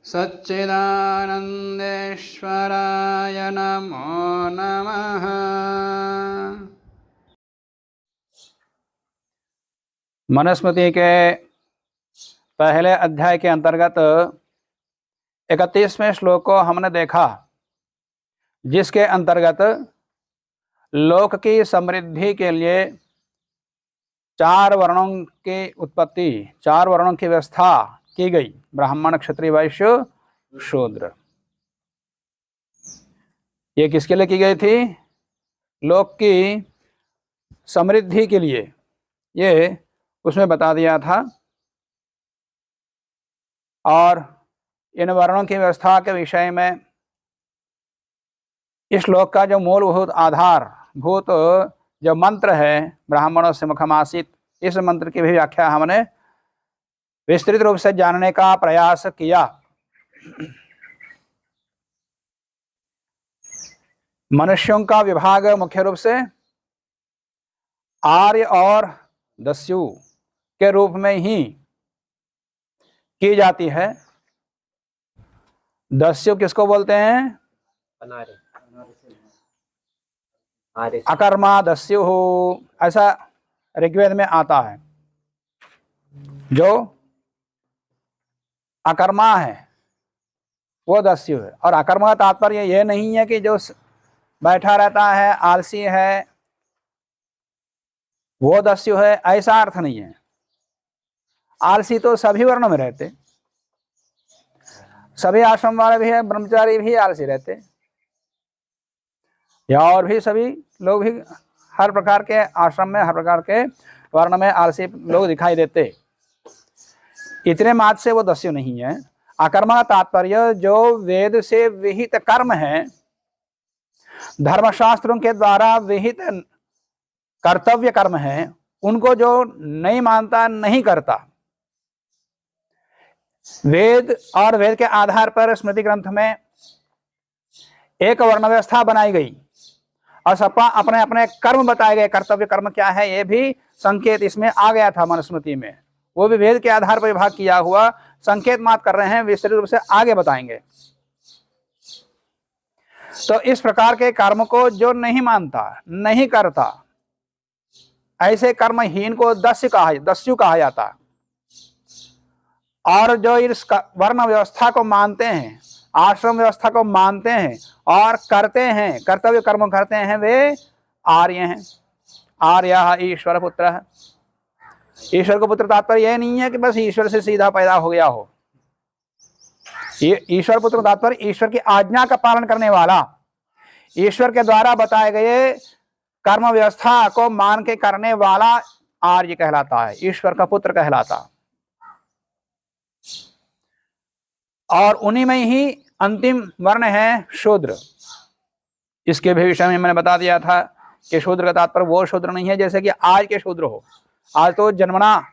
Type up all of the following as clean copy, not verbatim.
सच्चिदानंदेश्वराय नमो नमः। मनुस्मृति के पहले अध्याय के अंतर्गत 31वें श्लोक को हमने देखा, जिसके अंतर्गत लोक की समृद्धि के लिए 4 वर्णों की उत्पत्ति, 4 वर्णों की व्यवस्था की गई, ब्राह्मण, क्षत्रिय, वैश्य, शूद्र। ये किसके लिए की गई थी? लोक की समृद्धि के लिए, ये उसमें बता दिया था। और इन वर्णों की व्यवस्था के विषय में इस श्लोक का जो मूलभूत आधारभूत जो मंत्र है, ब्राह्मणों से मुखमासित, इस मंत्र की भी व्याख्या हमने विस्तृत रूप से जानने का प्रयास किया। मनुष्यों का विभाग मुख्य रूप से आर्य और दस्यु के रूप में ही की जाती है। दस्यु किसको बोलते हैं? अकर्मा दस्यु हो, ऐसा ऋग्वेद में आता है। जो अकर्मा है वो दस्यु है। और अकर्मा का तात्पर्य यह नहीं है कि जो बैठा रहता है, आलसी है, वो दस्यु है, ऐसा अर्थ नहीं है। आलसी तो सभी वर्णों में रहते, सभी आश्रम वाले भी है, ब्रह्मचारी भी आलसी रहते, या और भी सभी लोग भी हर प्रकार के आश्रम में, हर प्रकार के वर्ण में आलसी लोग दिखाई देते। इतने मात्र से वो दस्यु नहीं है। अकर्मा का तात्पर्य जो वेद से विहित कर्म है, धर्मशास्त्रों के द्वारा विहित कर्तव्य कर्म है, उनको जो नहीं मानता, नहीं करता। वेद और वेद के आधार पर स्मृति ग्रंथ में एक वर्ण व्यवस्था बनाई गई और सबका अपने अपने कर्म बताए गए। कर्तव्य कर्म क्या है, ये भी संकेत इसमें आ गया था मनुस्मृति में। वो भी वेद के आधार पर विभाग किया हुआ संकेत मात्र कर रहे हैं, विस्तृत रूप से आगे बताएंगे। तो इस प्रकार के कर्म को जो नहीं मानता, नहीं करता, ऐसे कर्महीन को दस्यु कहा जाता। और जो इस वर्ण व्यवस्था को मानते हैं, आश्रम व्यवस्था को मानते हैं और करते हैं, कर्तव्य कर्म करते हैं, वे आर्य हैं। आर्य ईश्वर पुत्र है। ईश्वर को पुत्र तात्पर्य यह नहीं है कि बस ईश्वर से सीधा पैदा हो गया हो। ईश्वर पुत्र तात्पर्य ईश्वर की आज्ञा का पालन करने वाला, ईश्वर के द्वारा बताए गए कर्म व्यवस्था को मान के करने वाला आर्य कहलाता है, ईश्वर का पुत्र कहलाता। और उन्हीं में ही अंतिम वर्ण है शूद्र। इसके भी विषय में मैंने बता दिया था कि शूद्र का तात्पर्य वो शूद्र नहीं है जैसे कि आज के शूद्र हो। आज तो जन्मना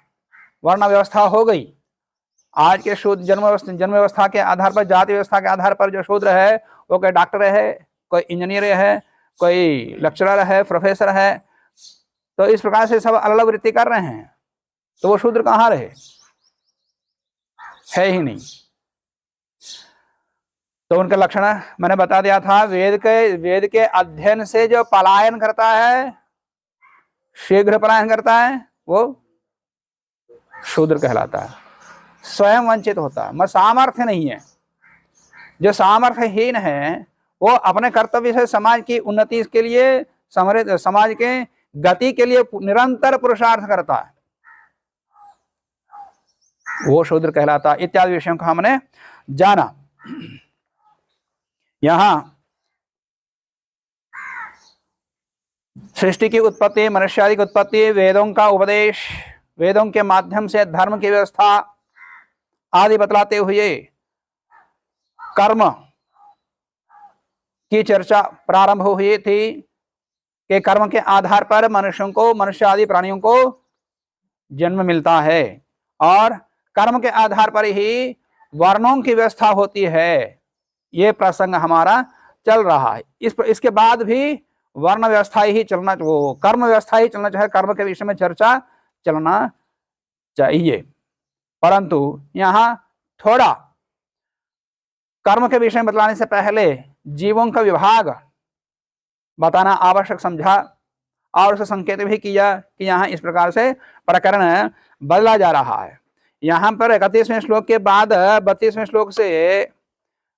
वर्ण व्यवस्था हो गई। आज के शूद्र जन्म व्यवस्था के आधार पर, जाति व्यवस्था के आधार पर जो शूद्र है वो कोई डॉक्टर है, कोई इंजीनियर है, कोई लेक्चरर है, प्रोफेसर है। तो इस प्रकार से सब अलग अलग वृत्ति कर रहे हैं, तो वो शूद्र कहाँ रहे? है ही नहीं। तो उनका लक्षण मैंने बता दिया था। वेद के अध्ययन से जो पलायन करता है, शीघ्र पलायन करता है, वो शूद्र कहलाता है। स्वयं वंचित होता है, सामर्थ्य नहीं है। जो सामर्थ्यहीन है वो अपने कर्तव्य से समाज की उन्नति के लिए, समृद्ध समाज के गति के लिए निरंतर पुरुषार्थ करता है, वो शूद्र कहलाता। इत्यादि विषयों को हमने जाना। यहां सृष्टि की उत्पत्ति, मनुष्यादि की उत्पत्ति, वेदों का उपदेश, वेदों के माध्यम से धर्म की व्यवस्था आदि बतलाते हुए कर्म की चर्चा प्रारंभ हुई थी कि कर्म के आधार पर मनुष्यों को, मनुष्य आदि प्राणियों को जन्म मिलता है और कर्म के आधार पर ही वर्णों की व्यवस्था होती है। ये प्रसंग हमारा चल रहा है। इसके बाद भी वर्ण व्यवस्था ही चलना, वो कर्म व्यवस्था ही चलना चाहिए, कर्म के विषय में चर्चा चलना चाहिए। परंतु यहाँ थोड़ा कर्म के विषय में बतलाने से पहले जीवों का विभाग बताना आवश्यक समझा और उसे संकेत भी किया कि यहाँ इस प्रकार से प्रकरण बदला जा रहा है। यहाँ पर 31वें श्लोक के बाद 32वें श्लोक से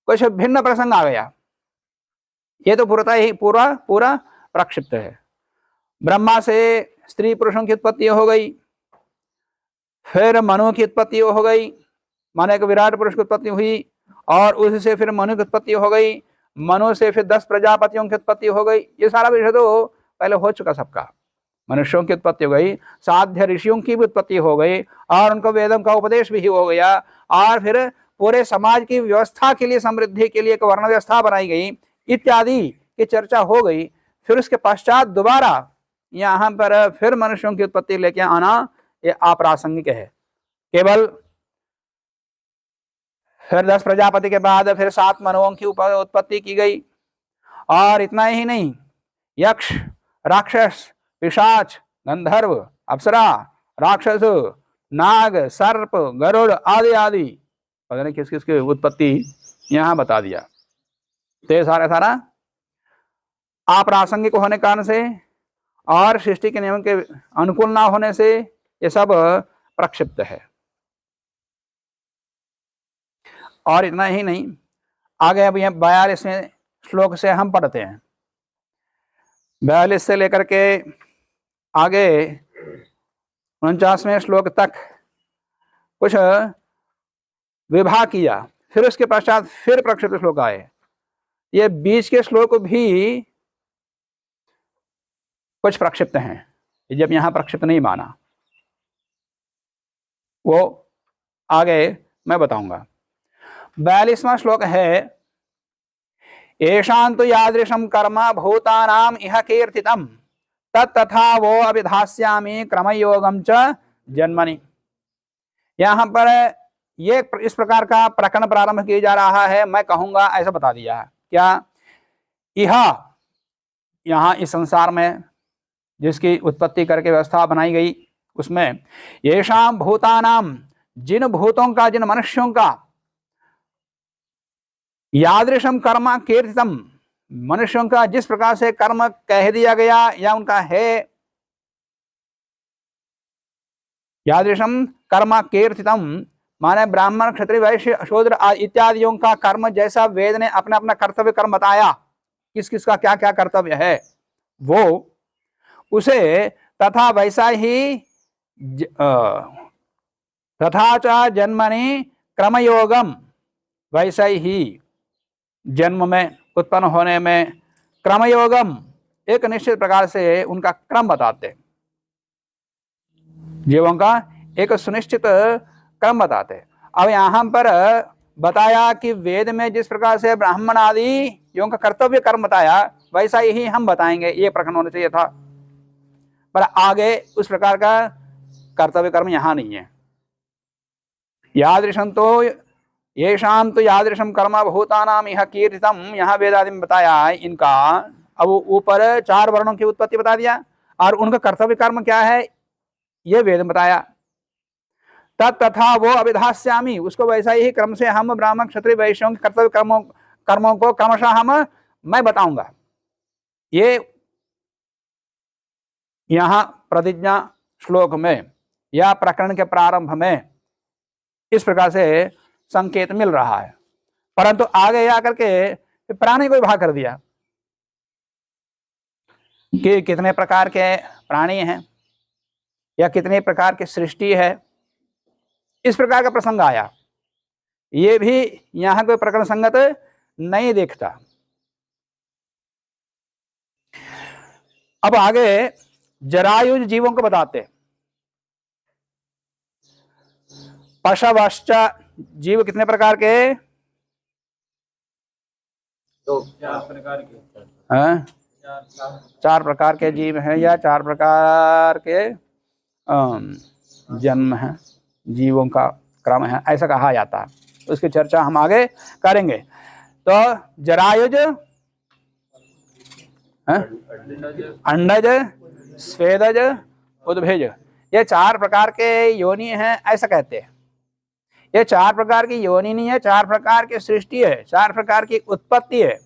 कुछ भिन्न प्रसंग आ गया। ये तो पूरा प्रक्षिप्त है। ब्रह्मा से स्त्री पुरुषों की उत्पत्ति हो गई, फिर मनु की उत्पत्ति हो गई, माने एक विराट पुरुष की उत्पत्ति हुई, और उससे फिर मनु की उत्पत्ति हो गई, मनु से फिर 10 प्रजापतियों की उत्पत्ति हो गई। ये सारा विषय तो पहले हो चुका सबका। मनुष्यों की उत्पत्ति हो गई, साध्य ऋषियों की भी उत्पत्ति हो गई, और उनको वेदों का उपदेश भी हो गया, और फिर पूरे समाज की व्यवस्था के लिए, समृद्धि के लिए एक वर्ण व्यवस्था बनाई गई इत्यादि की चर्चा हो गई। फिर उसके पश्चात दोबारा यहाँ पर फिर मनुष्यों की उत्पत्ति लेके आना ये अप्रासंगिक है। केवल फिर 10 प्रजापति के बाद फिर 7 मनुओं की उत्पत्ति की गई, और इतना ही नहीं, यक्ष, राक्षस, पिशाच, गंधर्व, अप्सरा, राक्षस, नाग, सर्प, गरुड़ आदि आदि पता नहीं किस किस की उत्पत्ति यहाँ बता दिया। तो ये सारा अप्रासंगिक होने के कारण से और सृष्टि के नियम के अनुकूल ना होने से ये सब प्रक्षिप्त है। और इतना ही नहीं, आगे अब 42वें श्लोक से हम पढ़ते हैं। 42 से लेकर के आगे 49वें श्लोक तक कुछ विभाग किया, फिर उसके पश्चात फिर प्रक्षिप्त श्लोक आए। ये बीच के श्लोक भी कुछ प्रक्षिप्त हैं, जब यहां प्रक्षिप्त नहीं माना वो आगे मैं बताऊंगा। 42वां श्लोक है, येषां तु यादृशं कर्म भूतानाम इह कीर्तितम् तथा वो अभिधास्यामि क्रमयोगम च जन्मनि। यहाँ पर ये इस प्रकार का प्रकरण प्रारंभ किया जा रहा है। मैं कहूंगा ऐसा बता दिया है क्या, यह यहाँ इस संसार में जिसकी उत्पत्ति करके व्यवस्था बनाई गई, उसमें येषां भूतानाम, जिन भूतों का, जिन मनुष्यों का, यादृशम कर्म कीर्तितम, मनुष्यों का जिस प्रकार से कर्म कह दिया गया या उनका है, यादृशम कर्म कीर्तितम माने ब्राह्मण, क्षत्रिय, वैश्य, शूद्र इत्यादियों का कर्म जैसा वेद ने अपना अपना कर्तव्य कर्म बताया, किस किस का क्या क्या कर्तव्य है, वो उसे तथा वैसा ही तथा च जन्मनि क्रमयोगम, वैसा ही जन्म में, उत्पन्न होने में, क्रमयोगम एक निश्चित प्रकार से उनका क्रम बताते, जीवों का एक सुनिश्चित क्रम बताते। अब यहाँ पर बताया कि वेद में जिस प्रकार से ब्राह्मण आदि यों का कर्तव्य कर्म बताया, वैसा ही हम बताएंगे, ये प्रकरण होना चाहिए था, पर आगे उस प्रकार का कर्तव्य कर्म यहाँ नहीं है। यादृशं तो येषां तु यादृशं कर्म भूतानाम इह कीर्तितम, यहाँ वेदादि में बताया है इनका। अब ऊपर 4 वर्णों की उत्पत्ति बता दिया और उनका कर्तव्य कर्म क्या है ये वेद बताया। तथा वो अभिधास्यामि, उसको वैसा ही क्रम से हम ब्राह्मण, क्षत्रिय, वैश्यों के कर्तव्य कर्मों को क्रमशः मैं बताऊंगा। ये यहाँ प्रतिज्ञा श्लोक में या प्रकरण के प्रारंभ में इस प्रकार से संकेत मिल रहा है, परंतु आगे आकर के प्राणी को विभाग कर दिया कि कितने प्रकार के प्राणी हैं या कितने प्रकार की सृष्टि है, इस प्रकार का प्रसंग आया। ये भी यहाँ कोई प्रकरण संगत नहीं दिखता। अब आगे जरायुज जीवों को बताते। पशवश्च जीव कितने प्रकार के? 4 प्रकार के जीव हैं या 4 प्रकार के जन्म है, जीवों का क्रम है, ऐसा कहा जाता है। उसकी चर्चा हम आगे करेंगे। तो जरायुज, अंडज, स्वेदज, उद्भिज, ये 4 प्रकार के योनि हैं, ऐसा कहते हैं। ये 4 प्रकार की योनि नहीं है, 4 प्रकार की सृष्टि है, 4 प्रकार की उत्पत्ति है।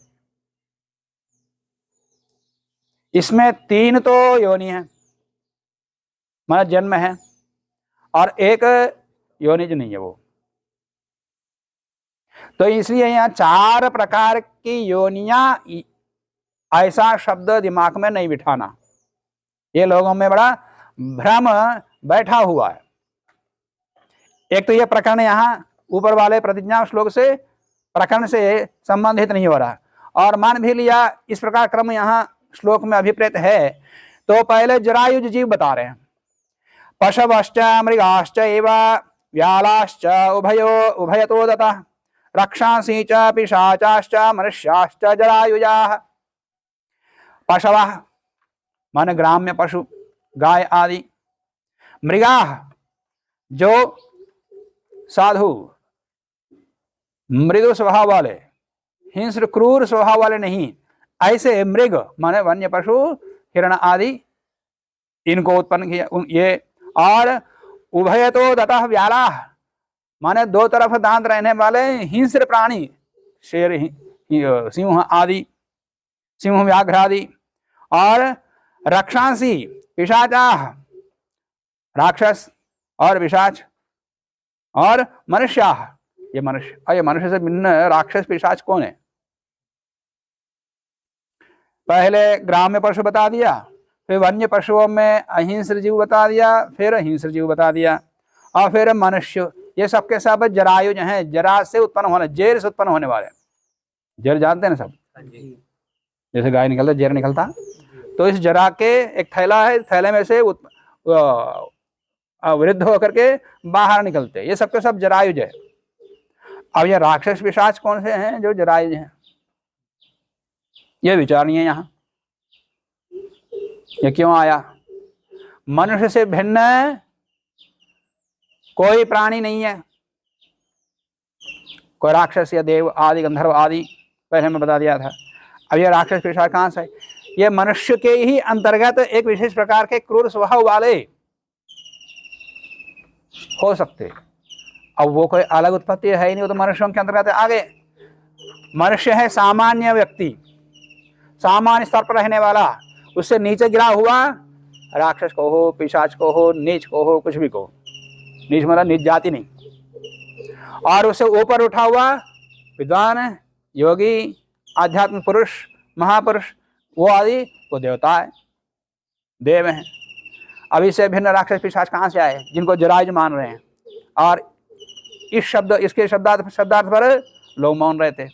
इसमें 3 तो योनि है, मतलब जन्म है, और एक योनिज नहीं है वो। तो इसलिए यहाँ 4 प्रकार की योनियां, ऐसा शब्द दिमाग में नहीं बिठाना, ये लोगों में बड़ा भ्रम बैठा हुआ है। एक तो ये प्रकरण यहाँ ऊपर वाले प्रतिज्ञा श्लोक से प्रकरण से संबंधित नहीं हो रहा, और मान भी लिया इस प्रकार क्रम यहाँ श्लोक में अभिप्रेत है, तो पहले जरायुज जीव बता रहे हैं। पशवश्च मृगाश्च एव व्यालाश्च उभयतो दतः रक्षांसि च पिशाचाश्च मनुष्याश्च जरायुजाः। पशवः माने ग्राम्य पशु, गाय आदि। मृगाः जो साधु मृदु स्वभाव वाले, हिंस्र क्रूर स्वभाव वाले नहीं, ऐसे मृग माने वन्य पशु, हिरण आदि, इनको उत्पन्न किया ये। और उभयतो दतः व्यालाः माने 2 तरफ दांत रहने वाले हिंस्र प्राणी, शेर, सिंह आदि, सिंह व्याघ्र आदि। और रक्षांसी पिशाचाः राक्षस और पिशाच, और मनुष्याः ये मनुष्य। और ये मनुष्य से भिन्न राक्षस पिशाच कौन है? पहले ग्राम्य पशु बता दिया, फिर वन्य पशुओं में अहिंस्र जीव बता दिया, फिर हिंस्र जीव बता दिया, और फिर मनुष्य। ये सब के सब जरायुज हैं, जरा से उत्पन्न होने, जेर से उत्पन्न होने वाले। जेर जानते हैं ना सब, जैसे गाय निकलता जेर निकलता, तो इस जरा के एक थैला है, थैले में से वृद्ध होकर के बाहर निकलते, ये सब के सब जरायुज है। अब ये राक्षस पिशाच कौन से हैं जो जरायुज हैं, ये विचारणीय है यहाँ। ये क्यों आया? मनुष्य से भिन्न कोई प्राणी नहीं है, कोई राक्षस या देव आदि गंधर्व आदि, पहले मैं बता दिया था। अब ये राक्षस पिशाच कहां से? ये मनुष्य के ही अंतर्गत एक विशेष प्रकार के क्रूर स्वभाव वाले हो सकते। अब वो कोई अलग उत्पत्ति है ही नहीं, वो तो मनुष्यों के अंतर्गत आ गए। मनुष्य है सामान्य व्यक्ति, सामान्य स्तर पर रहने वाला, उससे नीचे गिरा हुआ राक्षस को हो, पिशाच को हो, नीच को हो, कुछ भी को, नीच मतलब नीच जाति नहीं, और उससे ऊपर उठा हुआ विद्वान, योगी, आध्यात्मिक पुरुष, महापुरुष, वो आदि वो देवता है, देव हैं। अब इससे भिन्न राक्षस पिशाच कहाँ से आए जिनको जरायुज मान रहे हैं? और इस शब्द, इसके शब्दार्थ पर लोग मान रहे थे।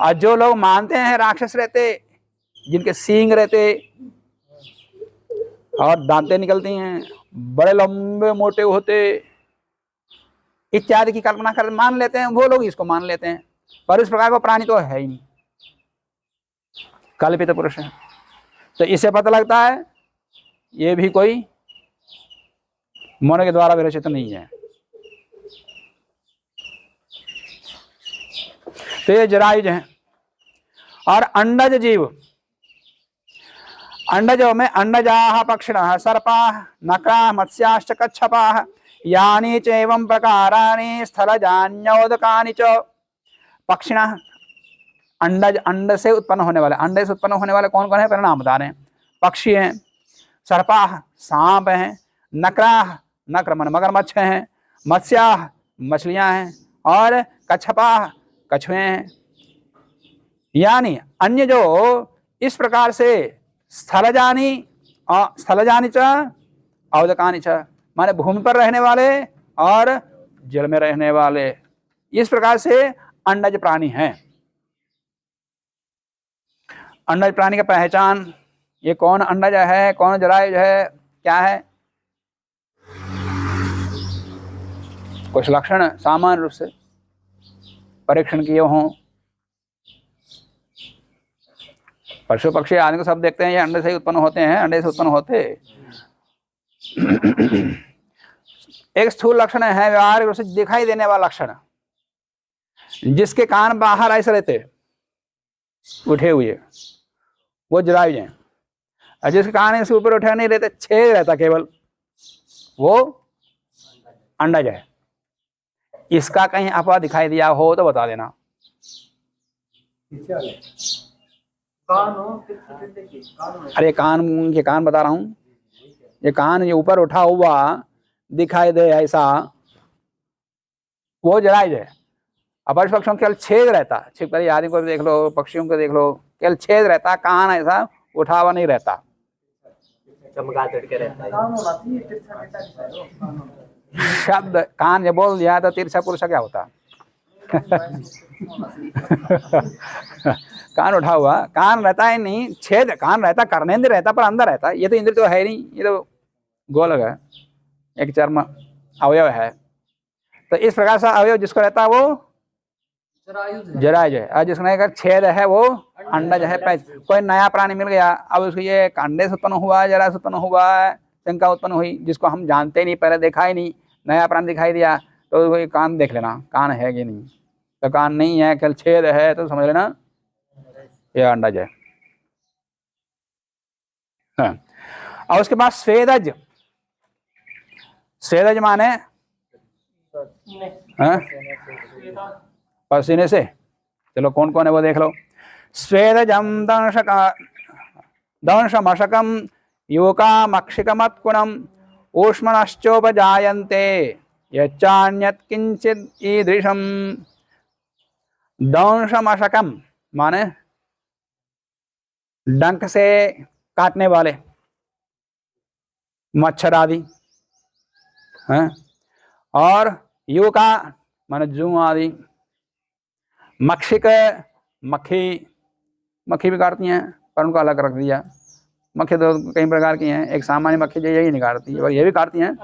और जो लोग मानते हैं राक्षस रहते, जिनके सींग रहते और दांतें निकलती हैं, बड़े लंबे मोटे होते, इत्यादि की कल्पना कर मान लेते हैं, वो लोग इसको मान लेते हैं। पर इस प्रकार का प्राणी तो है ही नहीं, कल्पित पुरुष है। तो इससे पता लगता है ये भी कोई मन के द्वारा विरचित नहीं है। तो ये जरायुज हैं। और अंडज जीव, अंडजों में अंडजाः पक्षिणः सर्पाः नक्राः मत्स्याश्च कच्छपाः यानि च एवं प्रकाराणि स्थलजान्योदकानि च। पक्षिणः अंडज, अंड से उत्पन्न होने वाले, अंडे से उत्पन्न होने वाले कौन कौन है? परिणाम बता रहे हैं। पक्षी हैं, सर्पाः सांप हैं, नक्राः नक्र मन मगरमच्छ हैं, मत्स्याः मछलियां हैं, और कच्छपाः कछुए हैं। यानी अन्य जो इस प्रकार से स्थलजानी च औदकानि च, माने भूमि पर रहने वाले और जल में रहने वाले, इस प्रकार से अंडज प्राणी हैं। अंडज प्राणी का पहचान, ये कौन अंडज है, कौन जरायुज है, क्या है? कुछ लक्षण सामान्य रूप से परीक्षण किए हों। पशु पक्षी आदि को सब देखते हैं, ये अंडे से ही उत्पन्न होते हैं, अंडे से उत्पन्न होते। एक स्थूल लक्षण है, व्यवहारिक रूप से दिखाई देने वाला लक्षण, जिसके कान बाहर ऐसे रहते उठे हुए, वो जरायुज हैं। और जिसके कान इसके ऊपर उठे नहीं रहते, छेद रहता केवल, वो अंडज है। इसका कहीं अपवाद दिखाई दिया हो तो बता देना। अरे कान के कान बता रहा हूँ, ये कान ये ऊपर उठा हुआ दिखाई दे ऐसा, वो जायज है। अपक्ष पक्षियों में केवल छेद रहता, छिपकली आदि को देख लो, पक्षियों को देख लो, केवल छेद रहता, कान ऐसा उठा हुआ नहीं रहता। चमका करके रहता है। शब्द कान जब बोल दिया तो तिरछा पुरुषा क्या होता? कान उठा हुआ, कान रहता है नहीं, छेद कान रहता, कर्णेंद्र रहता पर अंदर रहता। ये तो इंद्र तो है नहीं, ये तो गोलक है, एक चर्म अवयव है। तो इस प्रकार से अवयव जिसको रहता है वो जरायुज है, और जिसको नहीं छेद है वो अंडज है। कोई नया प्राणी मिल गया, अब उसको ये अंडे से उत्पन्न हुआ, जरा से उत्पन्न हुआ, शंका उत्पन्न हुई, जिसको हम जानते नहीं, पहले देखा ही नहीं, नया प्राणी दिखाई दिया, तो वही कान देख लेना, कान है कि नहीं। तो कान नहीं है, केवल छेद है, तो समझ लेना ये अंडज है। हाँ। और उसके बाद स्वेदज, स्वेदज माने पसीने से। चलो कौन कौन है वो देख लो। स्वेदजम दंशमशकम युकामक्षिकमत्कुणम ऊष्मणश्चोपजायन्ते यच्चान्यत् किंचित् ईदृशम। दंशमशकम माने डंक से काटने वाले मच्छर आदि हैं, और युका माने जू आदि, मक्षिक मक्खी, मक्खी भी काटती हैं पर उनको अलग रख दिया। मक्खी तो कई प्रकार की हैं, एक सामान्य मक्खी जो यही नहीं काटती है, और ये भी काटती हैं,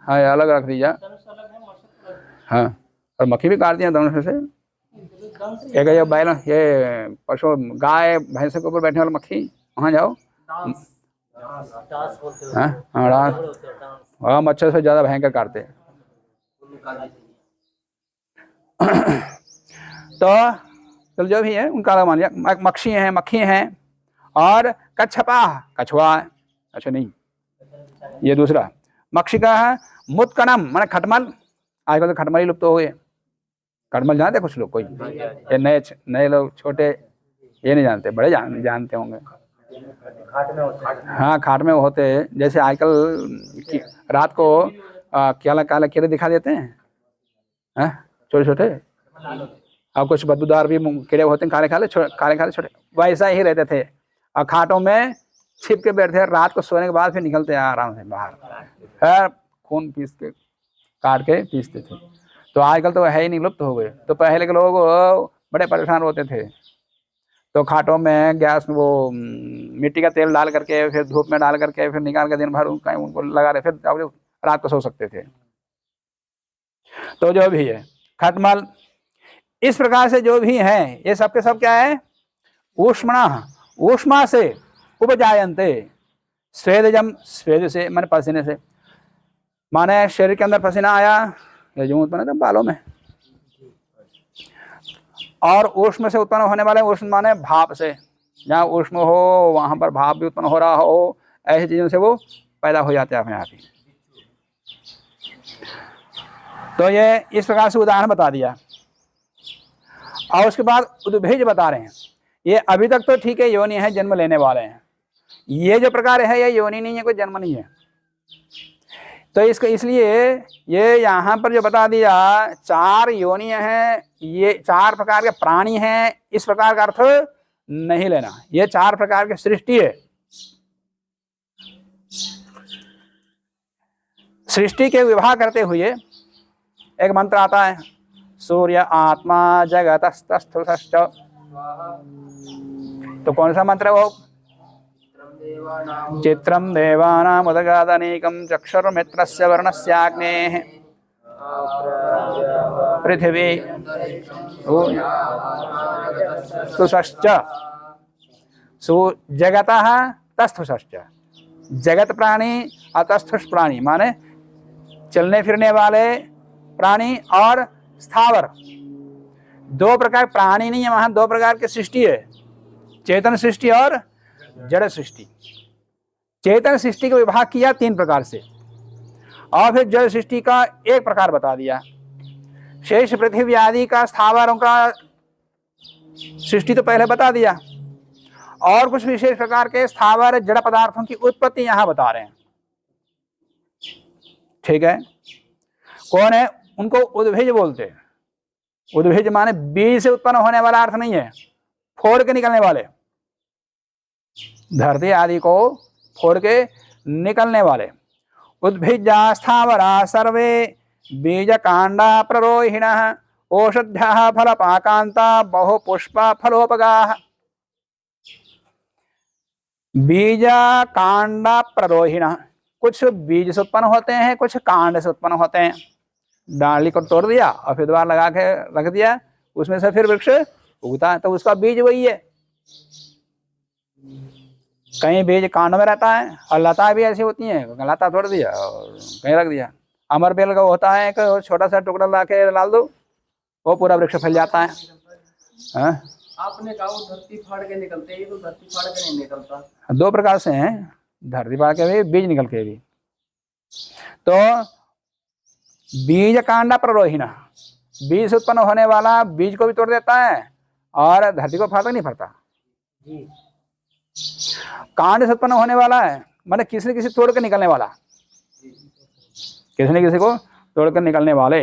हाँ अलग रख दिया। हाँ, और मक्खी भी काटती हैं दोनों से। एक ये बैल, ये पशु गाय भैंस के ऊपर बैठने वाला मक्खी, वहाँ जाओ, हाँ मच्छर से ज्यादा भयंकर काटते हैं। तो जो भी है उनका अलग मान लिया। मक्षी हैं, मक्खी हैं, और कच्छपा कछुआ, अच्छा नहीं ये दूसरा। मक्षी का है मुत्कणम माने खटमल, आजकल तो खटमल ही लुप्त हो गए। खटमल जानते कुछ लोग, कोई ये नए लोग छोटे ये नहीं जानते, बड़े जानते होंगे। हाँ खाट में होते, जैसे आजकल रात को काला काला कीड़े दिखा देते हैं, छोटे छोटे, और कुछ बदबूदार भी कीड़े होते हैं, काले काले छोटे, वैसा ही रहते थे। और खाटों में छिप के बैठते, रात को सोने के बाद फिर निकलते हैं आराम से बाहर, खून पीस के काट के पीसते थे। तो आजकल तो है ही नहीं, लुप्त हो गए। तो पहले के लोग बड़े परेशान होते थे, तो खाटों में गैस में वो मिट्टी का तेल डाल करके, फिर धूप में डाल करके, फिर निकाल के दिन भर कहीं उनको लगा रहे, फिर रात को सो सकते थे। तो जो भी है खटमल, इस प्रकार से जो भी है ये सब के सब क्या है, ऊष्मा से उपजायन्ते। स्वेदजम, स्वेद से माने पसीने से, माने शरीर के अंदर पसीना आया, ये जो उत्पन्न था बालों में, और ऊष्म से उत्पन्न होने वाले, ऊष्म माने भाप से, जहाँ ऊष्म हो वहां पर भाप भी उत्पन्न हो रहा हो, ऐसी चीजों से वो पैदा हो जाते हैं अपने आप ही। तो ये इस प्रकार से उदाहरण बता दिया। और उसके बाद उद्भिज बता रहे हैं। ये अभी तक तो ठीक है, योनि है, जन्म लेने वाले हैं। ये जो प्रकार है ये योनि नहीं है, कोई जन्म नहीं है। तो इसको इसलिए ये यहाँ पर जो बता दिया, 4 योनियां हैं, ये 4 प्रकार के प्राणी हैं, इस प्रकार का अर्थ नहीं लेना। ये 4 प्रकार की सृष्टि है। सृष्टि के विवाह करते हुए एक मंत्र आता है, सूर्य आत्मा जगतस्तस्थुषश्च। तो कौन सा मंत्र है वो? चित्रम देवानाम उदगादनेकम चक्षुर्मित्रस्य वर्णस्याग्नेः पृथिवी तुषश्च जगतः तस्थुषश्च। जगत प्राणी और तस्थुष प्राणी माने चलने फिरने वाले प्राणी और स्थावर, 2 प्रकार प्राणी नहीं है वहां, 2 प्रकार की सृष्टि है, चेतन सृष्टि और जड़ सृष्टि। चेतन सृष्टि का विभाग किया 3 प्रकार से, और फिर जल सृष्टि का एक प्रकार बता दिया। शेष पृथ्वी आदि का स्थावरों का सृष्टि तो पहले बता दिया, और कुछ विशेष प्रकार के स्थावर जड़ पदार्थों की उत्पत्ति यहां बता रहे हैं। ठीक है, कौन है? उनको उद्भिज बोलते हैं। उद्भिज माने बीज से उत्पन्न होने वाला अर्थ नहीं है, फोड़ के निकलने वाले, धरती आदि को फोड़ के निकलने वाले। उद्भिजा स्थावरा सर्वे बीज कांडा प्ररोहिणः औषध्यः फलपाकांता बहुपुष्पा फलोपगाः। बीज कांडा प्ररोहिणः, कुछ बीज से उत्पन्न होते हैं, कुछ कांड से उत्पन्न होते हैं। डाली को तोड़ दिया और फिर द्वार लगा के रख दिया, उसमें से फिर वृक्ष उगता है, तो उसका बीज वही है। कहीं बीज कांड में रहता है, और लता भी ऐसी होती है, लता तोड़ दिया और कहीं रख दिया। अमर बेल का होता है एक छोटा सा टुकड़ा ला के डाल दो, वो पूरा वृक्ष फैल जाता है। आपने कहा वो धरती फाड़ के निकलते हैं, ये तो धरती फाड़ के नहीं निकलता। दो प्रकार से हैं, धरती फाड़ के भी, बीज निकल के भी। तो बीज कांडा प्ररोहिणः, बीज से उत्पन्न होने वाला बीज को भी तोड़ देता है और धरती को फाड़ता नहीं फाड़ता। कांड से उत्पन्न होने वाला है माने किसी न किसी तोड़ कर निकलने वाला, किसी न किसी को तोड़ कर निकलने वाले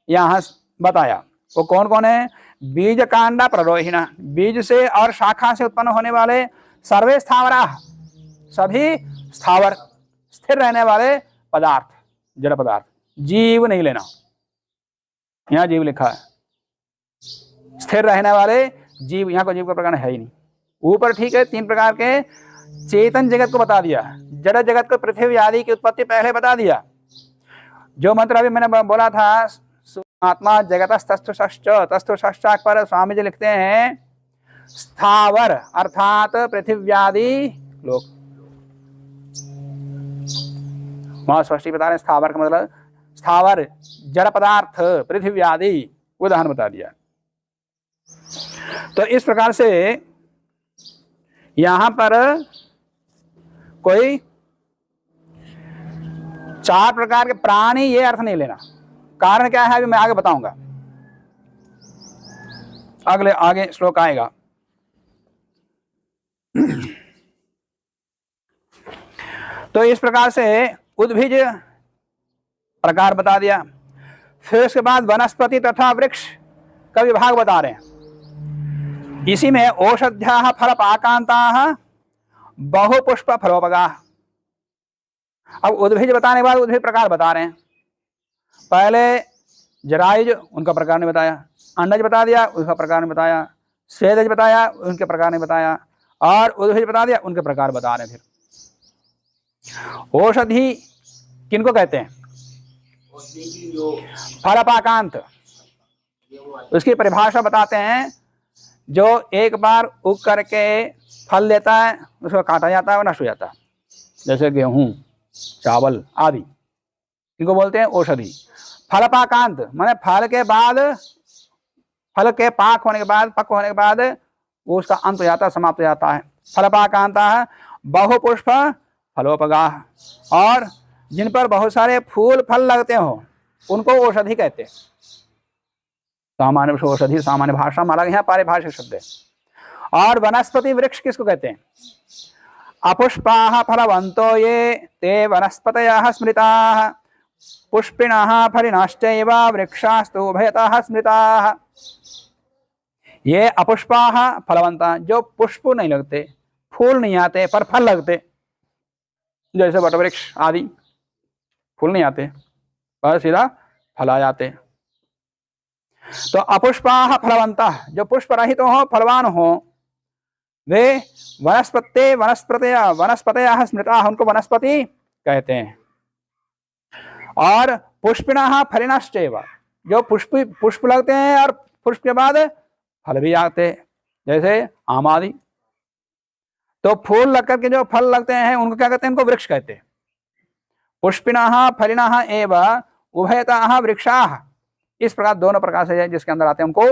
यहाँ बताया। वो कौन कौन है? बीज कांडा प्ररोहिणः, बीज से और शाखा से उत्पन्न होने वाले सर्वे स्थावरा, सभी स्थावर स्थिर रहने वाले पदार्थ, जड़ पदार्थ। जीव नहीं लेना, यहाँ जीव लिखा है, स्थिर रहने वाले जीव, यहाँ को जीव का प्रकार है ही नहीं। ऊपर ठीक है, तीन प्रकार के चेतन जगत को बता दिया, जड़ जगत को पृथ्वी आदि की उत्पत्ति पहले बता दिया। जो मंत्र अभी मैंने बोला था, आत्मा जगतस्तस्थुषश्च, तस्थुषश्च पर स्वामी जी लिखते हैं स्थावर अर्थात पृथ्व्यादि लोक। वहां स्पष्ट बता रहे हैं स्थावर का मतलब स्थावर जड़ पदार्थ पृथ्वी आदि, उदाहरण बता दिया। तो इस प्रकार से यहां पर कोई चार प्रकार के प्राणी, ये अर्थ नहीं लेना। कारण क्या है अभी मैं आगे बताऊंगा, अगले आगे श्लोक आएगा। तो इस प्रकार से उद्भिज प्रकार बता दिया। फिर उसके बाद वनस्पति तथा वृक्ष का विभाग बता रहे हैं। इसी में औषध्याः फलपाकांताः बहुपुष्प फलोपगाः। अब उद्भिज बताने के बाद उद्भिज प्रकार बता रहे हैं। पहले जरायुज, उनका प्रकार ने बताया, अंडज बता दिया, उसका प्रकार ने बताया, स्वेदज बताया, उनके प्रकार ने बताया, और उद्भिज बता दिया, उनके प्रकार बता रहे हैं। फिर औषधि किनको कहते हैं? फलपाकांत, उसकी परिभाषा बताते हैं। जो एक बार उग करके फल देता है, उसको काटा जाता है, वो नष्ट हो जाता है, जैसे गेहूं, चावल आदि, इनको बोलते हैं औषधि। फलपाकांत माने फल के बाद, फल के पाक होने के बाद, पक होने के बाद वो उसका अंत हो जाता है, समाप्त हो जाता है। फलपाकांता बहुपुष्प फलोपगाः, और जिन पर बहुत सारे फूल फल लगते हो उनको औषधि कहते हैं। सामान्य औषधि सामान्य भाषा में अलग है, पारिभाषिक शब्द है। और वनस्पति वृक्ष किसको कहते हैं? अपुष्पाः फलवन्तो ये ते वनस्पतयः स्मृताः पुष्पिणः फलिनश्चैव वृक्षास्तु उभयतः स्मृताः। ये अपुष्पाः फलवंता, जो पुष्प नहीं लगते, फूल नहीं आते, पर फल लगते, जैसे वटवृक्ष आदि, फूल नहीं आते पर सीधा फल आ जाते। तो अपुष्पाः फलवंतः, जो पुष्प रहित हो, फलवान हो, वे वनस्पतयः स्मृताः, उनको वनस्पति कहते हैं। और पुष्पिणः फलिनश्चैव, जो पुष्प लगते हैं और पुष्प के बाद फल भी आते, जैसे आम आदि। तो फूल लग करके जो फल लगते हैं उनको क्या कहते हैं? उनको वृक्ष कहते हैं। पुष्पिणः फलिनः एव उभयतः वृक्षाः, इस प्रकार दोनों प्रकार से जिसके अंदर आते हैं उनको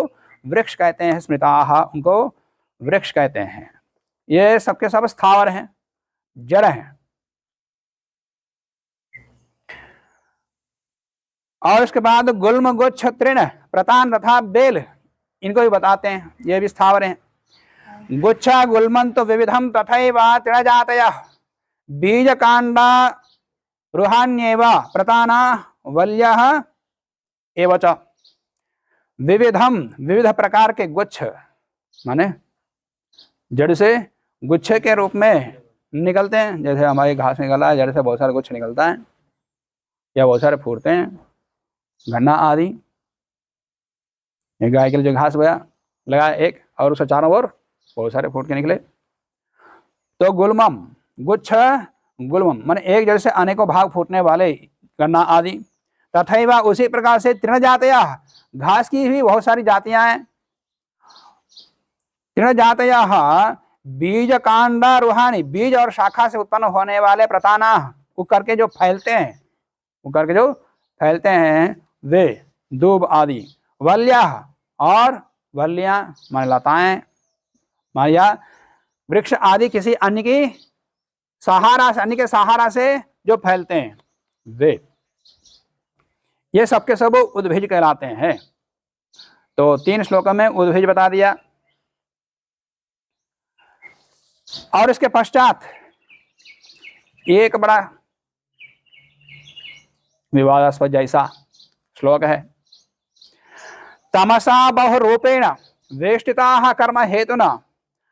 वृक्ष कहते हैं। स्मृताः, उनको वृक्ष कहते हैं। ये सबके सब स्थावर हैं, जड़ हैं। और उसके बाद गुल्म गुच्छ तृण प्रतान तथा बेल, इनको भी बताते हैं, ये भी स्थावर हैं। गुच्छा गुल्मंत विविधम तथैव तृणजातयः बीज कांडा रुहान्येव प्रताना वल्यः एव च। विविधम, विविध प्रकार के गुच्छ माने जड़ से गुच्छे के रूप में निकलते हैं, जैसे हमारी घास निकला है, जड़ से बहुत सारे गुच्छ निकलता है या बहुत सारे फूटते हैं, गन्ना आदि। गाय के लिए जो घास बोया लगाया एक, और उसके चारों ओर बहुत सारे फूट के निकले। तो गुल्मम, गुच्छ गुल्मम माने एक जड़ से अनेकों भाग फूटने वाले गन्ना आदि। तथैव उसी प्रकार से तृण जातया, घास की भी बहुत सारी जातियां हैं। तृण जातया बीज कांडा रुहानी, बीज और शाखा से उत्पन्न होने वाले प्रताना, वो करके जो फैलते हैं, वो करके जो फैलते हैं वे दूब आदि। वल्या, और वल्लियां माने लताएं, या वृक्ष आदि किसी अन्य की सहारा से, अन्य के सहारा से जो फैलते हैं वे, ये सबके सब उद्भिज कहलाते हैं। तो 3 श्लोकों में उद्भिज बता दिया। और इसके पश्चात एक बड़ा विवादास्पद जैसा श्लोक है। तमसा बहुरूपेण वेष्टिताः कर्म हेतुना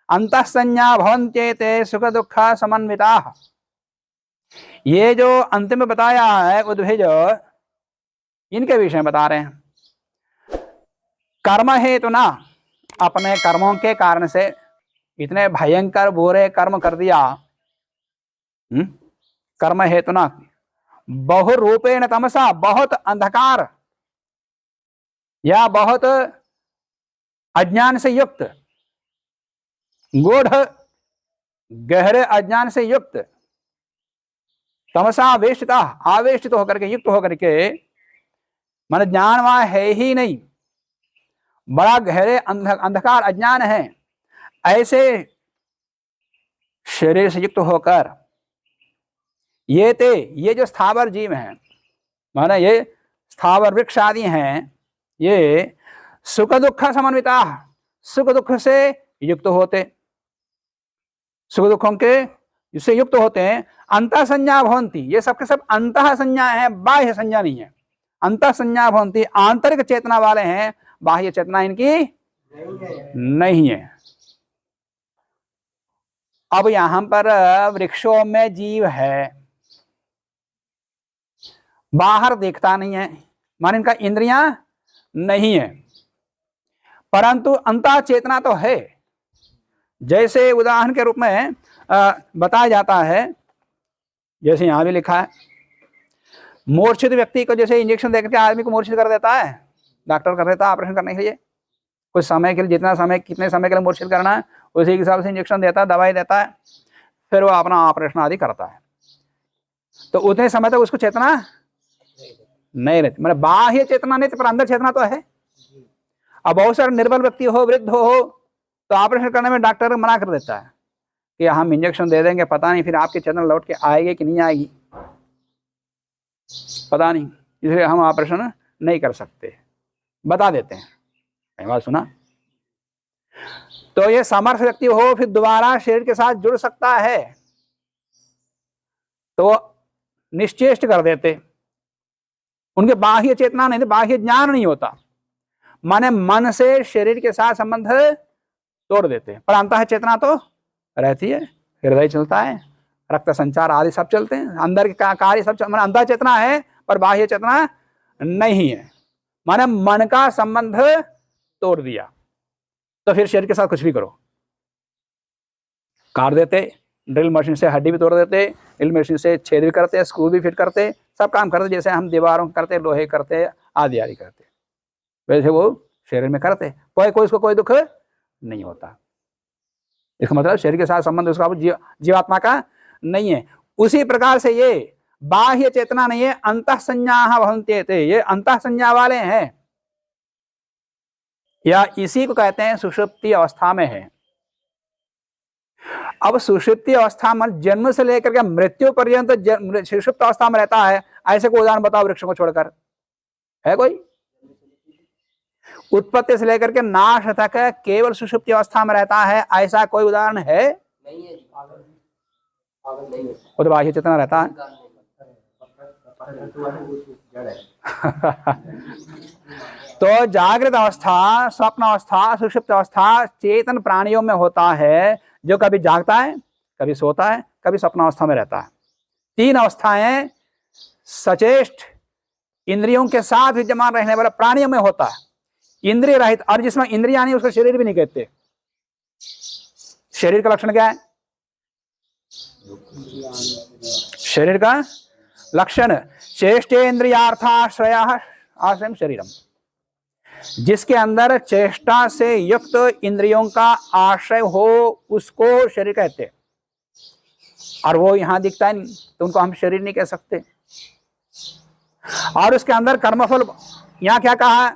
अंतःसंज्ञा भवन्त्येते सुख दुख समन्विताः। ये जो अंतिम में बताया है उद्भिज, इनके विषय बता रहे हैं। कर्म हेतुना, अपने कर्मों के कारण से इतने भयंकर बुरे कर्म कर दिया। कर्म हेतुना बहुरूपेण तमसा, बहुत अंधकार या बहुत अज्ञान से युक्त, गूढ़ गहरे अज्ञान से युक्त, तमसा वेष्टिता, आवेष्टित होकर के, युक्त होकर के, माने ज्ञानवान है ही नहीं, बड़ा गहरे अंधकार अज्ञान है, ऐसे शरीर से युक्त होकर ये जो स्थावर जीव हैं, माने ये स्थावर वृक्ष आदि हैं, ये सुख दुख समन्विता, सुख दुख से युक्त होते, सुख दुखों के जिससे युक्त होते हैं। अंतः संज्ञा भवन्ति, ये सबके सब अंतः संज्ञा है, बाह्य संज्ञा नहीं है। अंतः संज्ञा भवन्ति, आंतरिक चेतना वाले हैं, बाह्य चेतना इनकी नहीं है। अब यहां पर वृक्षों में जीव है, बाहर देखता नहीं है, माने इनका इंद्रियां नहीं है, परंतु अंतः चेतना तो है। जैसे उदाहरण के रूप में बताया जाता है, जैसे यहां भी लिखा है, मूर्छित व्यक्ति को जैसे इंजेक्शन देकर के आदमी को मूर्छित कर देता है, डॉक्टर कर देता है ऑपरेशन करने के लिए, कुछ समय के लिए, जितना समय, कितने समय के लिए मूर्छित करना है उसी के हिसाब से इंजेक्शन देता है, दवाई देता है, फिर वो अपना ऑपरेशन आदि करता है। तो उतने समय तक उसको चेतना नहीं रहती, मतलब बाह्य चेतना नहीं, पर अंदर चेतना तो है। अब बहुत सारे निर्बल व्यक्ति हो, वृद्ध हो, तो ऑपरेशन करने में डॉक्टर मना कर देता है कि हम इंजेक्शन दे देंगे, पता नहीं फिर आपकी चेतना लौट के आएगी कि नहीं आएगी, पता नहीं, इसलिए हम ऑपरेशन नहीं कर सकते, बता देते हैं। कई बार सुना। तो ये समर्थ व्यक्ति हो, फिर दोबारा शरीर के साथ जुड़ सकता है, तो निश्चेष्ट कर देते, उनके बाह्य चेतना नहीं, बाह्य ज्ञान नहीं होता, माने मन से शरीर के साथ संबंध तोड़ देते, पर अंतः चेतना तो रहती है, हृदय चलता है, रक्त संचार आदि सब चलते हैं, अंदर के कार्य सब, माने अंतः चेतना है पर बाह्य चेतना नहीं है, माने मन का संबंध तोड़ दिया। तो फिर शरीर के साथ कुछ भी करो, काट देते, ड्रिल मशीन से हड्डी भी तोड़ देते, ड्रिल मशीन से छेद भी करते, स्क्रू भी फिट करते, सब काम करते, जैसे हम दीवारों करते, लोहे करते, आदि आदि करते, वैसे वो शरीर में करते, कोई उसको कोई दुख नहीं होता। इसका मतलब शरीर के साथ संबंध उसका जीवात्मा का नहीं है। उसी प्रकार से ये बाह्य चेतना नहीं है, अंतः संज्ञा भवन्त्येते, ये अंतः संज्ञा वाले हैं, या इसी को कहते हैं सुषुप्ति अवस्था में है। अब सुषुप्ति अवस्था में जन्म से लेकर के मृत्यु पर्यंत सुषुप्त अवस्था में रहता है, ऐसे को उदाहरण बताओ वृक्ष को छोड़कर। है कोई? उत्पत्ति से लेकर के नाश तक केवल सुषुप्ति अवस्था में रहता है, ऐसा कोई उदाहरण है? नहीं है जी, पागल नहीं है। वो तो बाह्य चेतना रहता है। तो जागृत अवस्था, स्वप्न अवस्था, सुषुप्त अवस्था चेतन प्राणियों में होता है, जो कभी जागता है, कभी सोता है, कभी स्वप्न अवस्था में रहता है। 3 अवस्थाएं सचेष्ट इंद्रियों के साथ विद्यमान रहने वाले प्राणियों में होता है, इंद्रिय रहित। और जिसमें इंद्रियां नहीं उसको शरीर भी नहीं कहते। शरीर का लक्षण क्या है? शरीर का लक्षण चेष्टेन्द्रियार्थाश्रय आश्रय शरीरम, जिसके अंदर चेष्टा से युक्त इंद्रियों का आश्रय हो उसको शरीर कहते हैं। और वो यहां दिखता है नहीं तो उनको हम शरीर नहीं कह सकते। और उसके अंदर कर्मफल, यहां क्या कहा?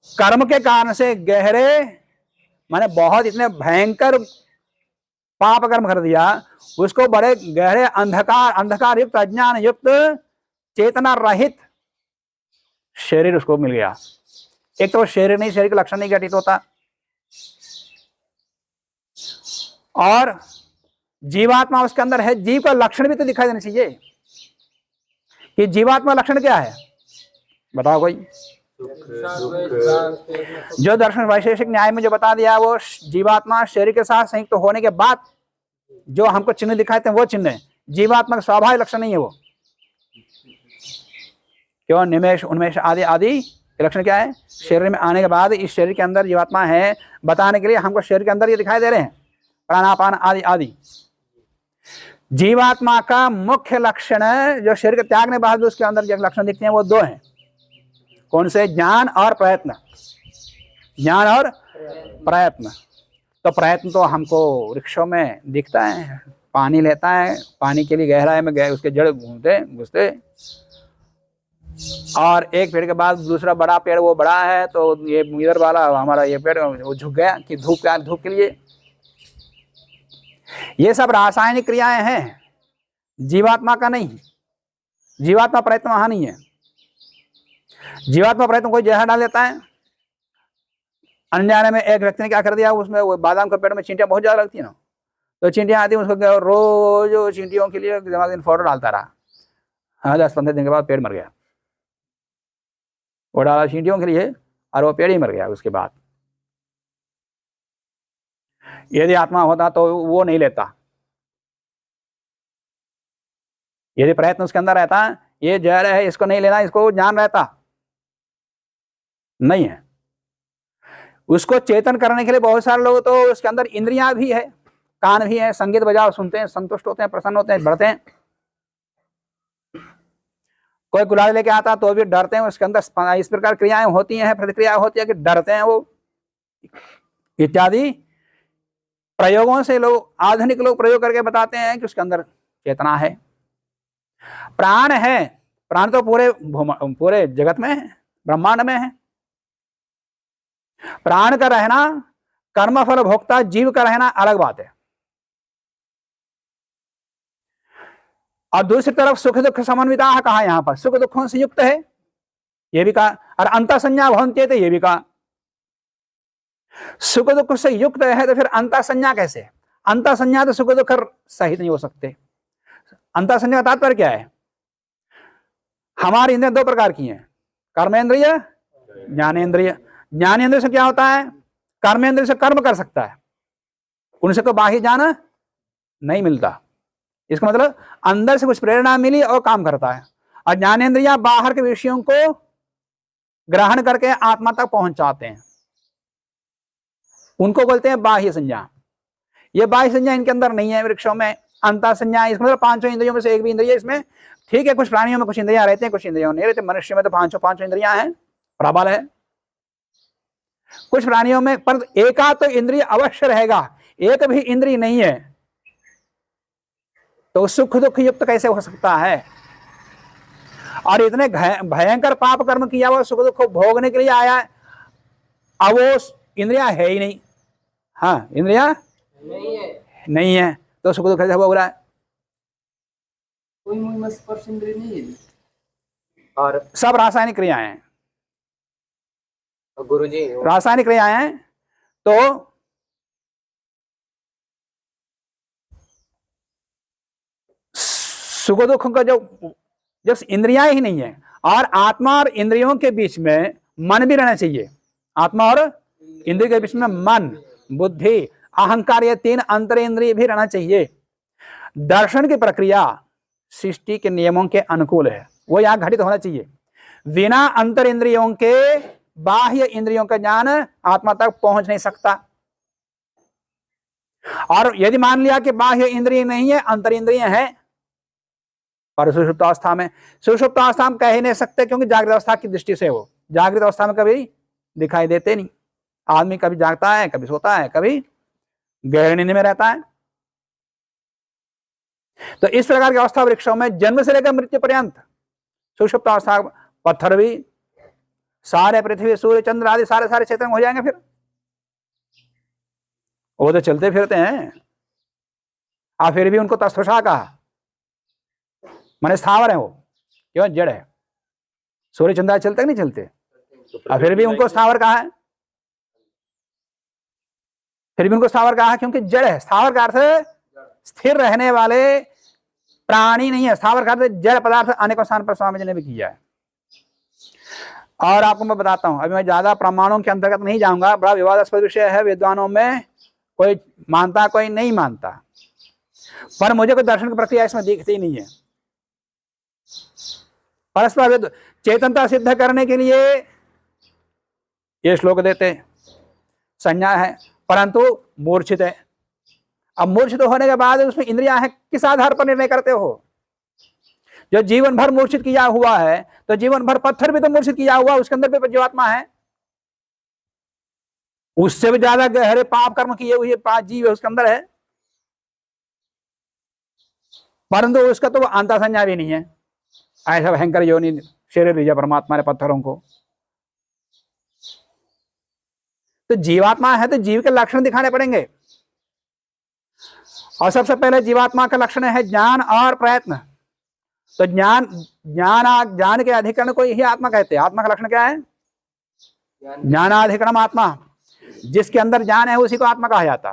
कर्म के कारण से गहरे, माने बहुत इतने भयंकर पाप कर्म कर दिया, उसको बड़े गहरे अंधकार युक्त, अज्ञान युक्त, चेतना रहित शरीर उसको मिल गया। एक तो शरीर नहीं, शरीर का लक्षण नहीं घटित होता। और जीवात्मा उसके अंदर है, जीव का लक्षण भी तो दिखाई देना चाहिए कि जीवात्मा लक्षण क्या है, बताओ कोई? जो दर्शन वैशेषिक न्याय में जो बता दिया, वो जीवात्मा शरीर के साथ संयुक्त होने के बाद जो हमको चिन्ह दिखाते हैं वो चिन्ह है। जीवात्मा का स्वाभाविक लक्षण नहीं है वो। क्यों? निमेष, उन्मेष आदि आदि लक्षण क्या है? शरीर में आने के बाद इस शरीर के अंदर जीवात्मा है बताने के लिए हमको शरीर के अंदर ये दिखाई दे रहे हैं, प्राणापान आदि आदि। जीवात्मा का मुख्य लक्षण जो शरीर के त्यागने के बाद उसके अंदर जो लक्षण दिखते हैं वो 2 हैं। कौन से? ज्ञान और प्रयत्न। ज्ञान और प्रयत्न। तो प्रयत्न तो हमको वृक्षों में दिखता है, पानी लेता है, पानी के लिए गहराई में गए उसके जड़ घुसते, और एक पेड़ के बाद दूसरा बड़ा पेड़, वो बड़ा है तो ये इधर वाला हमारा ये पेड़ वो झुक गया कि धूप के लिए। ये सब रासायनिक क्रियाएं हैं, जीवात्मा का नहीं। जीवात्मा प्रयत्न वहां नहीं है। जीवात्मा प्रयत्न कोई जहर डाल देता है। अनजाने में एक व्यक्ति ने क्या कर दिया, उसमें वो बादाम के पेड़ में चींटियां बहुत ज्यादा लगती है ना, तो चींटियां आती है, उसको रोज चींटियों के लिए दिमाग दिन फोटो डालता रहा। हाँ, 10-15 दिन के बाद पेड़ मर गया। वो डाला चींटियों के लिए और वो पेड़ ही मर गया उसके बाद। यदि आत्मा होता तो वो नहीं लेता। यदि प्रयत्न उसके अंदर रहता, ये जहर है इसको नहीं लेना, इसको ज्ञान रहता नहीं है। उसको चेतन करने के लिए बहुत सारे लोग, तो उसके अंदर इंद्रियां भी है, कान भी है, संगीत बजाओ सुनते हैं, संतुष्ट होते हैं, प्रसन्न होते हैं, बढ़ते हैं। कोई गुलाल लेके आता तो भी डरते हैं, उसके अंदर इस प्रकार क्रियाएं होती हैं, प्रतिक्रिया होती है कि डरते हैं वो, इत्यादि प्रयोगों से लोग, आधुनिक लोग प्रयोग करके बताते हैं कि उसके अंदर चेतना है, प्राण है। प्राण तो पूरे जगत में है, ब्रह्मांड में है। प्राण का रहना, कर्मफल भोक्ता जीव का रहना अलग बात है। और दूसरी तरफ सुख दुख समन्विता कहा, यहां पर सुख दुखों से युक्त है, यह भी कहा। और अंतः संज्ञा भवन्त्येते, यह भी कहा। सुख दुख से युक्त है तो फिर अंतः संज्ञा कैसे? अंतः संज्ञा तो सुख दुख सहित नहीं हो सकते। अंतः संज्ञा का तात्पर्य क्या है? हमारी इंद्रियां 2 प्रकार की हैं, कर्मेंद्रिय, ज्ञानेन्द्रिय। ज्ञानेन्द्रिय से क्या होता है? कर्मेंद्रिय से कर्म कर सकता है, उनसे तो बाह्य ज्ञान नहीं मिलता। इसका मतलब अंदर से कुछ प्रेरणा मिली और काम करता है। और ज्ञानेन्द्रिया बाहर के विषयों को ग्रहण करके आत्मा तक पहुंचाते हैं, उनको बोलते हैं बाह्य संज्ञा। ये बाह्य संज्ञा इनके अंदर नहीं है वृक्षों में। अंतः संज्ञा, इसका मतलब 5 इंद्रियों में से एक भी इंद्रिय इसमें, ठीक है। कुछ प्राणियों में कुछ इंद्रियां रहते हैं, कुछ इंद्रियों नहीं रहते। मनुष्य में तो 5 इंद्रियां हैं, प्रबल है। कुछ प्राणियों में पर एका तो इंद्रिय अवश्य रहेगा, एक भी इंद्रिय नहीं है, तो सुख दुख युक्त कैसे हो सकता है? और इतने भयंकर पाप कर्म किया हुआ सुख दुख भोगने के लिए आया है, अब वो इंद्रिया है ही नहीं। हाँ, इंद्रिया नहीं है तो सुख दुख कैसे भोग रहा है? कोई मुझ में स्पर्श इंद्रिय नहीं है। और सब रासायनिक क्रियाएं हैं, गुरुजी रासायनिक क्रियाएं हैं। तो सुख दुख का जो जब इंद्रियां ही नहीं है, और आत्मा और इंद्रियों के बीच में मन भी रहना चाहिए। आत्मा और इंद्रिय के बीच में मन, बुद्धि, अहंकार, ये तीन अंतर इंद्रिय भी रहना चाहिए। दर्शन की प्रक्रिया सृष्टि के नियमों के अनुकूल है, वो यहां घटित होना चाहिए। बिना अंतर इंद्रियों के बाह्य इंद्रियों का ज्ञान आत्मा तक पहुंच नहीं सकता। और यदि मान लिया कि बाह्य इंद्रिय नहीं है, अंतर इंद्रिय है, पर सुषुप्तावस्था में, सुषुप्तावस्था में कह ही नहीं सकते, क्योंकि जागृत अवस्था की दृष्टि से वो जागृत अवस्था में कभी दिखाई देते नहीं। आदमी कभी जागता है, कभी सोता है, कभी गहरी नींद में रहता है। तो इस प्रकार की अवस्था वृक्षों में जन्म से लेकर मृत्यु पर्यंत सुषुप्तावस्था, पत्थर भी, सारे पृथ्वी, सूर्य, चंद्र आदि सारे क्षेत्र में हो जाएंगे। फिर वो तो चलते फिरते हैं, और फिर भी उनको तस्थुषा कहा, माने स्थावर है वो, क्यों? जड़ है। सूर्य चंद्र चलते कि नहीं चलते, और फिर भी उनको स्थावर कहा है। फिर भी उनको स्थावर कहा है क्योंकि जड़ है। स्थावर का अर्थ स्थिर रहने वाले प्राणी नहीं है, स्थावर का अर्थ जड़ पदार्थ। अनेकों स्थान पर स्वामी जी ने भी किया है। और आपको मैं बताता हूं, अभी मैं ज्यादा प्रमाणों के अंतर्गत नहीं जाऊंगा, बड़ा विवादास्पद विषय है, विद्वानों में कोई मानता कोई नहीं मानता, पर मुझे कोई दर्शन की प्रक्रिया इसमें दिखती नहीं है। परस्पर चेतनता सिद्ध करने के लिए ये श्लोक देते, संज्ञा है, परंतु मूर्छित है। अब मूर्छित होने के बाद उसमें इंद्रियां हैं, किस आधार पर निर्णय करते हो? जो जीवन भर मूर्छित किया हुआ है, तो जीवन भर पत्थर भी तो मूर्छित किया हुआ, उसके अंदर भी जीवात्मा है। उससे भी ज्यादा गहरे पाप कर्म किए हुए जीव उसके अंदर है, परंतु उसका तो अंता संज्ञा भी नहीं है। ऐसा भयंकर योनि शरीर दिया परमात्मा ने पत्थरों को। तो जीवात्मा है तो जीव के लक्षण दिखाने पड़ेंगे, और सबसे पहले जीवात्मा का लक्षण है ज्ञान और प्रयत्न। तो ज्ञान के अधिकरण को यही आत्मा कहते हैं। आत्मा का लक्षण क्या है? ज्ञानाधिकरण आत्मा। जिसके अंदर ज्ञान है उसी को आत्मा कहा जाता,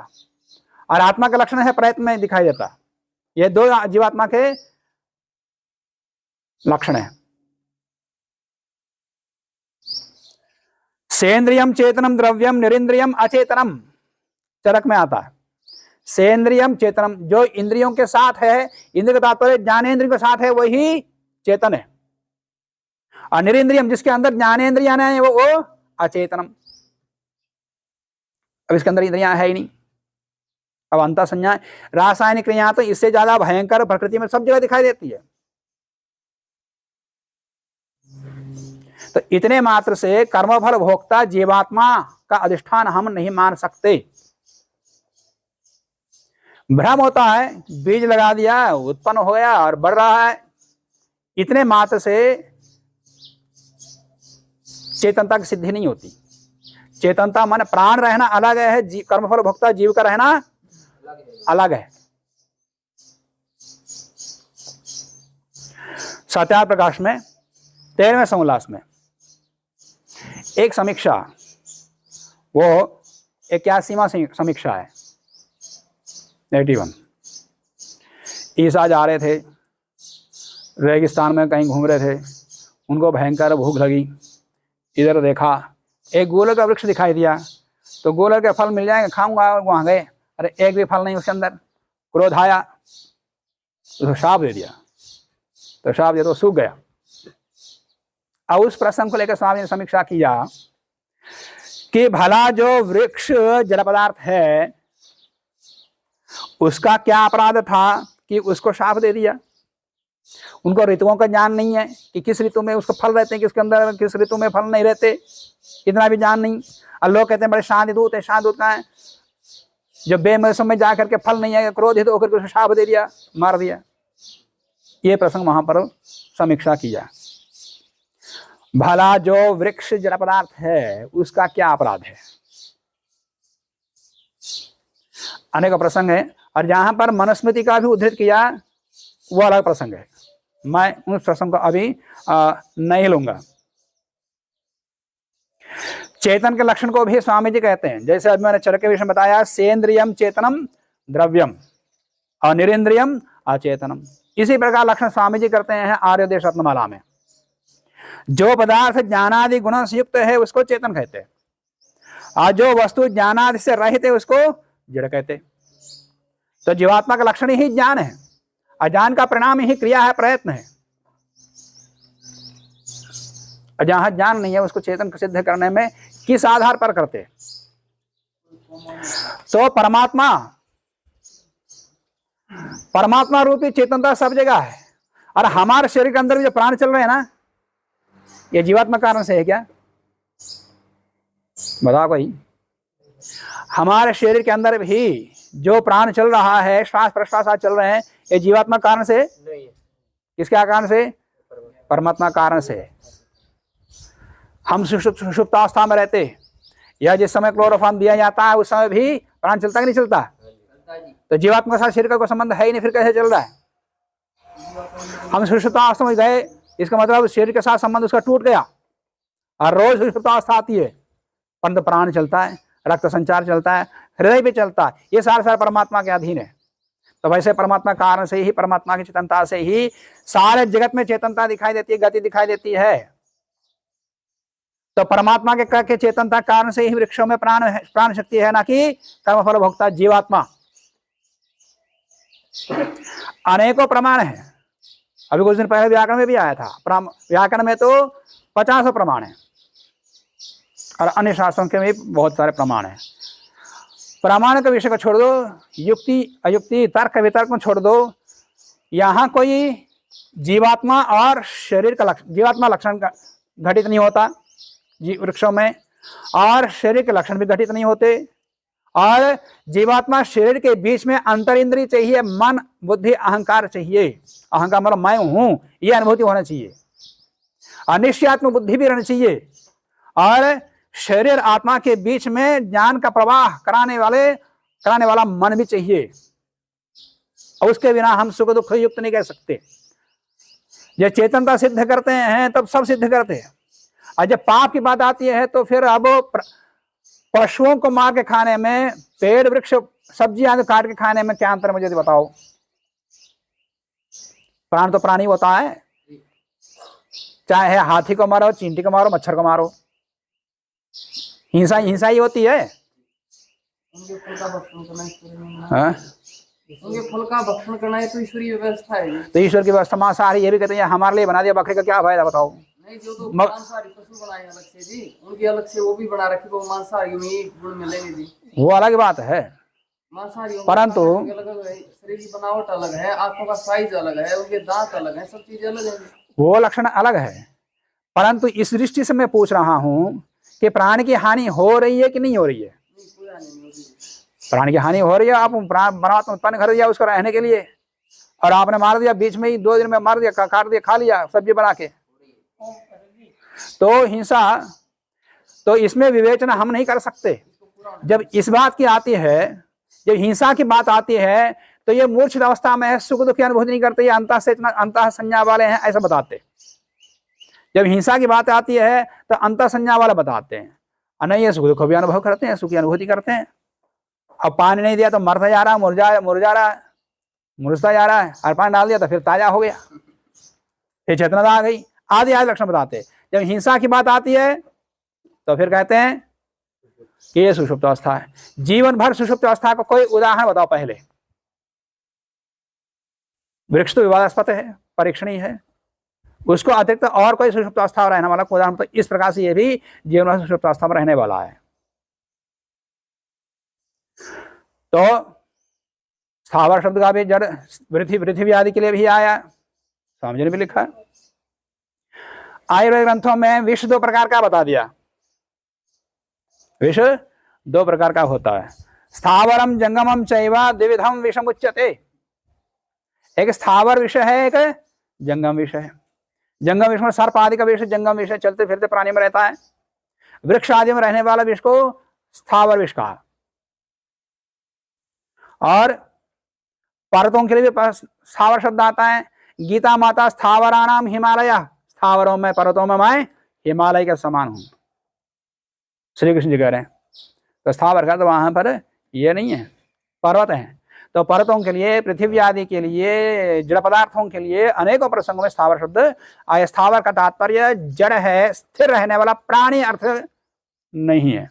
और आत्मा का लक्षण है प्रयत्न में दिखाई देता। ये दो जीवात्मा के लक्षण है। सेंद्रियम चेतनम द्रव्यम निरिंद्रियम अचेतनम, चरक में आता है। सेंद्रियम चेतनम, जो इंद्रियों के साथ है, इंद्रिय का तात्पर्य ज्ञानेंद्रियों के साथ है, वही चेतन है। और निरिंद्रियम, जिसके अंदर ज्ञानेंद्रियां है, वो अचेतनम। अब इसके अंदर इंद्रियां है ही नहीं। अब अंतर संज्ञा, रासायनिक क्रिया तो इससे ज्यादा भयंकर प्रकृति में सब जगह दिखाई देती है। तो इतने मात्र से कर्मफल भोक्ता जीवात्मा का अधिष्ठान हम नहीं मान सकते। भ्रम होता है, बीज लगा दिया, उत्पन्न हो गया और बढ़ रहा है, इतने मात्र से चेतनता की सिद्धि नहीं होती। चेतनता माने प्राण रहना अलग है, कर्मफल भोक्ता जीव का रहना अलग है। सत्यार्थ प्रकाश में 13वें समोल्लास में एक समीक्षा, वो 81वां समीक्षा है, 81। ईसा जा रहे थे, रेगिस्तान में कहीं घूम रहे थे, उनको भयंकर भूख लगी। इधर देखा एक गोलक का वृक्ष दिखाई दिया, तो गोलक के फल मिल जाएंगे, खाऊंगा। वहां गए, अरे एक भी फल नहीं उसके अंदर। क्रोध आया, उसको शाप दे दिया, तो शाप दिया तो सूख गया। और उस प्रसंग को लेकर स्वामी ने समीक्षा किया कि भला जो वृक्ष जड़ पदार्थ है, उसका क्या अपराध था कि उसको शाप दे दिया। उनको ऋतुओं का ज्ञान नहीं है कि किस ऋतु में उसको फल रहते हैं, किसके अंदर किस ऋतु में फल नहीं रहते, इतना भी ज्ञान नहीं। और लोग कहते हैं बड़े शांति दूत है। शांति दूत का है जो बेमौसम में जाकर के फल नहीं आएगा, क्रोधित होकर के उसको शाप दे दिया, मार दिया। ये प्रसंग वहां पर समीक्षा किया। भला जो वृक्ष जड़ पदार्थ है उसका क्या अपराध है। अनेक प्रसंग है, और जहां पर मनुस्मृति का भी उद्धृत किया वो अलग प्रसंग है। मैं उस प्रसंग को अभी नहीं लूंगा। चेतन के लक्षण को भी स्वामी जी कहते हैं, जैसे अभी मैंने चर के विषय में बताया, सेंद्रियम चेतनम द्रव्यम और निरेंद्रियम अचेतनम। इसी प्रकार लक्षण स्वामी जी करते हैं आर्योदेश रत्नमाला में। जो पदार्थ ज्ञानादि गुणों से युक्त है उसको चेतन कहते हैं, और जो वस्तु ज्ञानादि से रहित है उसको जड़ कहते हैं। तो जीवात्मा का लक्षण ही ज्ञान है, अज्ञान का परिणाम ही क्रिया है, प्रयत्न है। जहां ज्ञान नहीं है उसको चेतन को सिद्ध करने में किस आधार पर करते? तो परमात्मा रूपी चेतनता सब जगह है। और हमारे शरीर के अंदर भी जो प्राण चल रहे हैं ना, ये जीवात्मा कारण से है क्या? बताओ कोई। हमारे शरीर के अंदर भी जो प्राण चल रहा है, श्वास प्रश्वास चल रहे हैं, ये जीवात्मा कारण से नहीं है। किसके कारण से? परमात्मा कारण से। हम सुषुप्तावस्था में रहते, या जिस समय क्लोरोफॉर्म दिया जाता है उस समय भी प्राण चलता कि नहीं चलता? तो जीवात्मा के साथ शरीर का कोई संबंध है ही नहीं, फिर कैसे चल रहा है? हम सुषुप्तावस्था में गए, इसका मतलब शरीर के साथ संबंध उसका टूट गया, और रोज सुषुप्तावस्था आती है, परंतु प्राण चलता है, रक्त संचार चलता है, हृदय भी चलता है। ये सारा परमात्मा के अधीन है। तो वैसे परमात्मा कारण से ही, परमात्मा की चेतनता से ही सारे जगत में चेतनता दिखाई देती है, गति दिखाई देती है। तो परमात्मा के चेतनता कारण से ही वृक्षों में प्राण शक्ति है, ना कि कर्मफल भोक्ता जीवात्मा। अनेकों प्रमाण है। अभी कुछ दिन पहले व्याकरण में भी आया था, व्याकरण में तो 50 प्रमाण है, और अन्य शास्त्रों के भी बहुत सारे प्रमाण है। प्रमाण के विषय को छोड़ दो, युक्ति अयुक्ति तर्क वितर्क को छोड़ दो। यहाँ कोई जीवात्मा और शरीर का लक्षण, जीवात्मा लक्षण का घटित नहीं होता वृक्षों में, और शरीर के लक्षण भी घटित नहीं होते। और जीवात्मा शरीर के बीच में अंतर इंद्रिय चाहिए, मन बुद्धि अहंकार चाहिए। अहंकार मतलब मैं हूं, यह अनुभूति होना चाहिए। अनिश्चयात्मक बुद्धि भी रहनी चाहिए, और शरीर आत्मा के बीच में ज्ञान का प्रवाह कराने वाला मन भी चाहिए। और उसके बिना हम सुख दुख युक्त नहीं कह सकते। जब चेतनता सिद्ध करते हैं तब सब सिद्ध करते हैं, और जब पाप की बात आती है तो फिर अब पशुओं को मार के खाने में, पेड़ वृक्ष सब्जियां काट के खाने में क्या अंतर है मुझे तो बताओ। प्राण तो प्राणी होता है, चाहे हाथी को मारो, चींटी को मारो, मच्छर को मारो, हिंसा ही होती है। उनके फल का भक्षण करना है तो ईश्वरीय व्यवस्था है। तो ईश्वर की व्यवस्था मांसाहारी ये भी कहते हैं हमारे लिए बना दिया, बकरे का क्या फायदा बताओ? नहीं, जो तो मांसाहारी पशु बनाए अलग से जी, उनकी अलग से वो भी बना रखी, वो मांसाहारी में गुण मिलेंगे जी, वो अलग बात है। मांसाहारी परंतु शरीर की बनावट अलग है, आंखों का साइज अलग है, उनके दांत अलग है, सब चीजें अलग है, वो लक्षण अलग है। परंतु इस दृष्टि से मैं पूछ रहा हूँ कि प्राण की हानि हो रही है कि नहीं हो रही है? प्राण की हानि हो रही है। आप प्राण परमात्मा उत्पन्न कर दिया उसको रहने के लिए, और आपने मार दिया बीच में ही, 2 दिन में मार दिया, काट दिया, खा लिया सब्जी बना के, तो हिंसा। तो इसमें विवेचना हम नहीं कर सकते। जब इस बात की आती है, जब हिंसा की बात आती है, तो ये मूर्छित अवस्था में है, सुख दुख की अनुभूति नहीं करते, ये अंतः संज्ञा वाले हैं ऐसा बताते। जब हिंसा की बात आती है तो अंतः संज्ञा वाले बताते हैं, और नहीं ये सुख दुख भी अनुभव करते हैं, सुख की अनुभूति करते हैं। अब पानी नहीं दिया तो मरता जा रहा, मुरझता जा रहा है, और पानी डाल दिया तो फिर ताजा हो गया, फिर चेतना आ गई, आदि लक्षण बताते हैं। जब हिंसा की बात आती है तो फिर कहते हैं कि ये सुषुप्त अवस्था है। जीवन भर सुषुप्त अवस्था का कोई उदाहरण बताओ पहले। वृक्ष तो विवादास्पद है, परीक्षणीय है, उसको अतिरिक्त और कोई सुषुप्त अवस्था में रहने वाला उदाहरण, तो इस प्रकार से ये भी जीवन भर सुषुप्त अवस्था में रहने वाला है। तो स्थावर शब्द का भी जड़ पृथ्वी आदि के लिए भी आया, स्वामी जी ने भी लिखा। आयुर्वेद ग्रंथों में विष 2 प्रकार का बता दिया। विष 2 प्रकार का होता है, स्थावरम जंगमम चैव द्विविधम विषम उच्यते। एक स्थावर विष है, एक जंगम विष है। जंगम विष में सर्प आदि का विष जंगम विष, चलते फिरते प्राणी में रहता है। वृक्ष आदि में रहने वाला विष को स्थावर विष कहा। और पर्वतों के लिए भी स्थावर शब्द आता है। गीता माता स्थावराणाम हिमालय स्थावरों में पर्वतों में मैं हिमालय के समान हूं, श्री कृष्ण जी कह रहे हैं। तो स्थावर का तो वहां पर ये नहीं है, पर्वत है। तो पर्वतों के लिए, पृथ्वी आदि के लिए, जड़ पदार्थों के लिए अनेकों प्रसंगों में स्थावर शब्द आया। स्थावर का तात्पर्य जड़ है, स्थिर रहने वाला, प्राणी अर्थ नहीं है।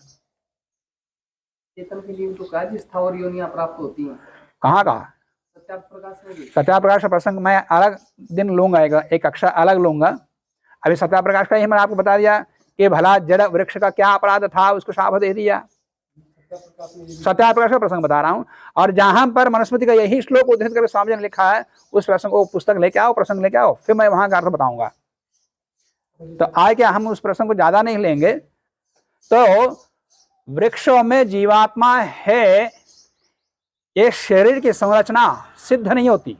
चेतन के लिए तो कहा स्थावर योनियां प्राप्त होती हैं। कहाँ कहा? सत्याप्रकाश में भी। सत्याप्रकाश का प्रसंग मैं अलग दिन लूंगा, एक कक्षा अलग लूंगा। अभी सत्याप्रकाश का ही मैंने आपको बता दिया कि भला जड़ वृक्ष का क्या अपराध था, उसको शाप दे दिया। सत्याप्रकाश का प्रसंग बता रहा हूं। और जहां पर मनुस्मृति का यही श्लोक उद्धृत करके स्वामी जी ने लिखा है, उस प्रसंग को पुस्तक लेके आओ, प्रसंग लेके आओ, फिर मैं वहां का अर्थ बताऊंगा। तो आज क्या हम उस प्रसंग को ज्यादा नहीं लेंगे। तो वृक्षों में जीवात्मा है, ये शरीर की संरचना सिद्ध नहीं होती।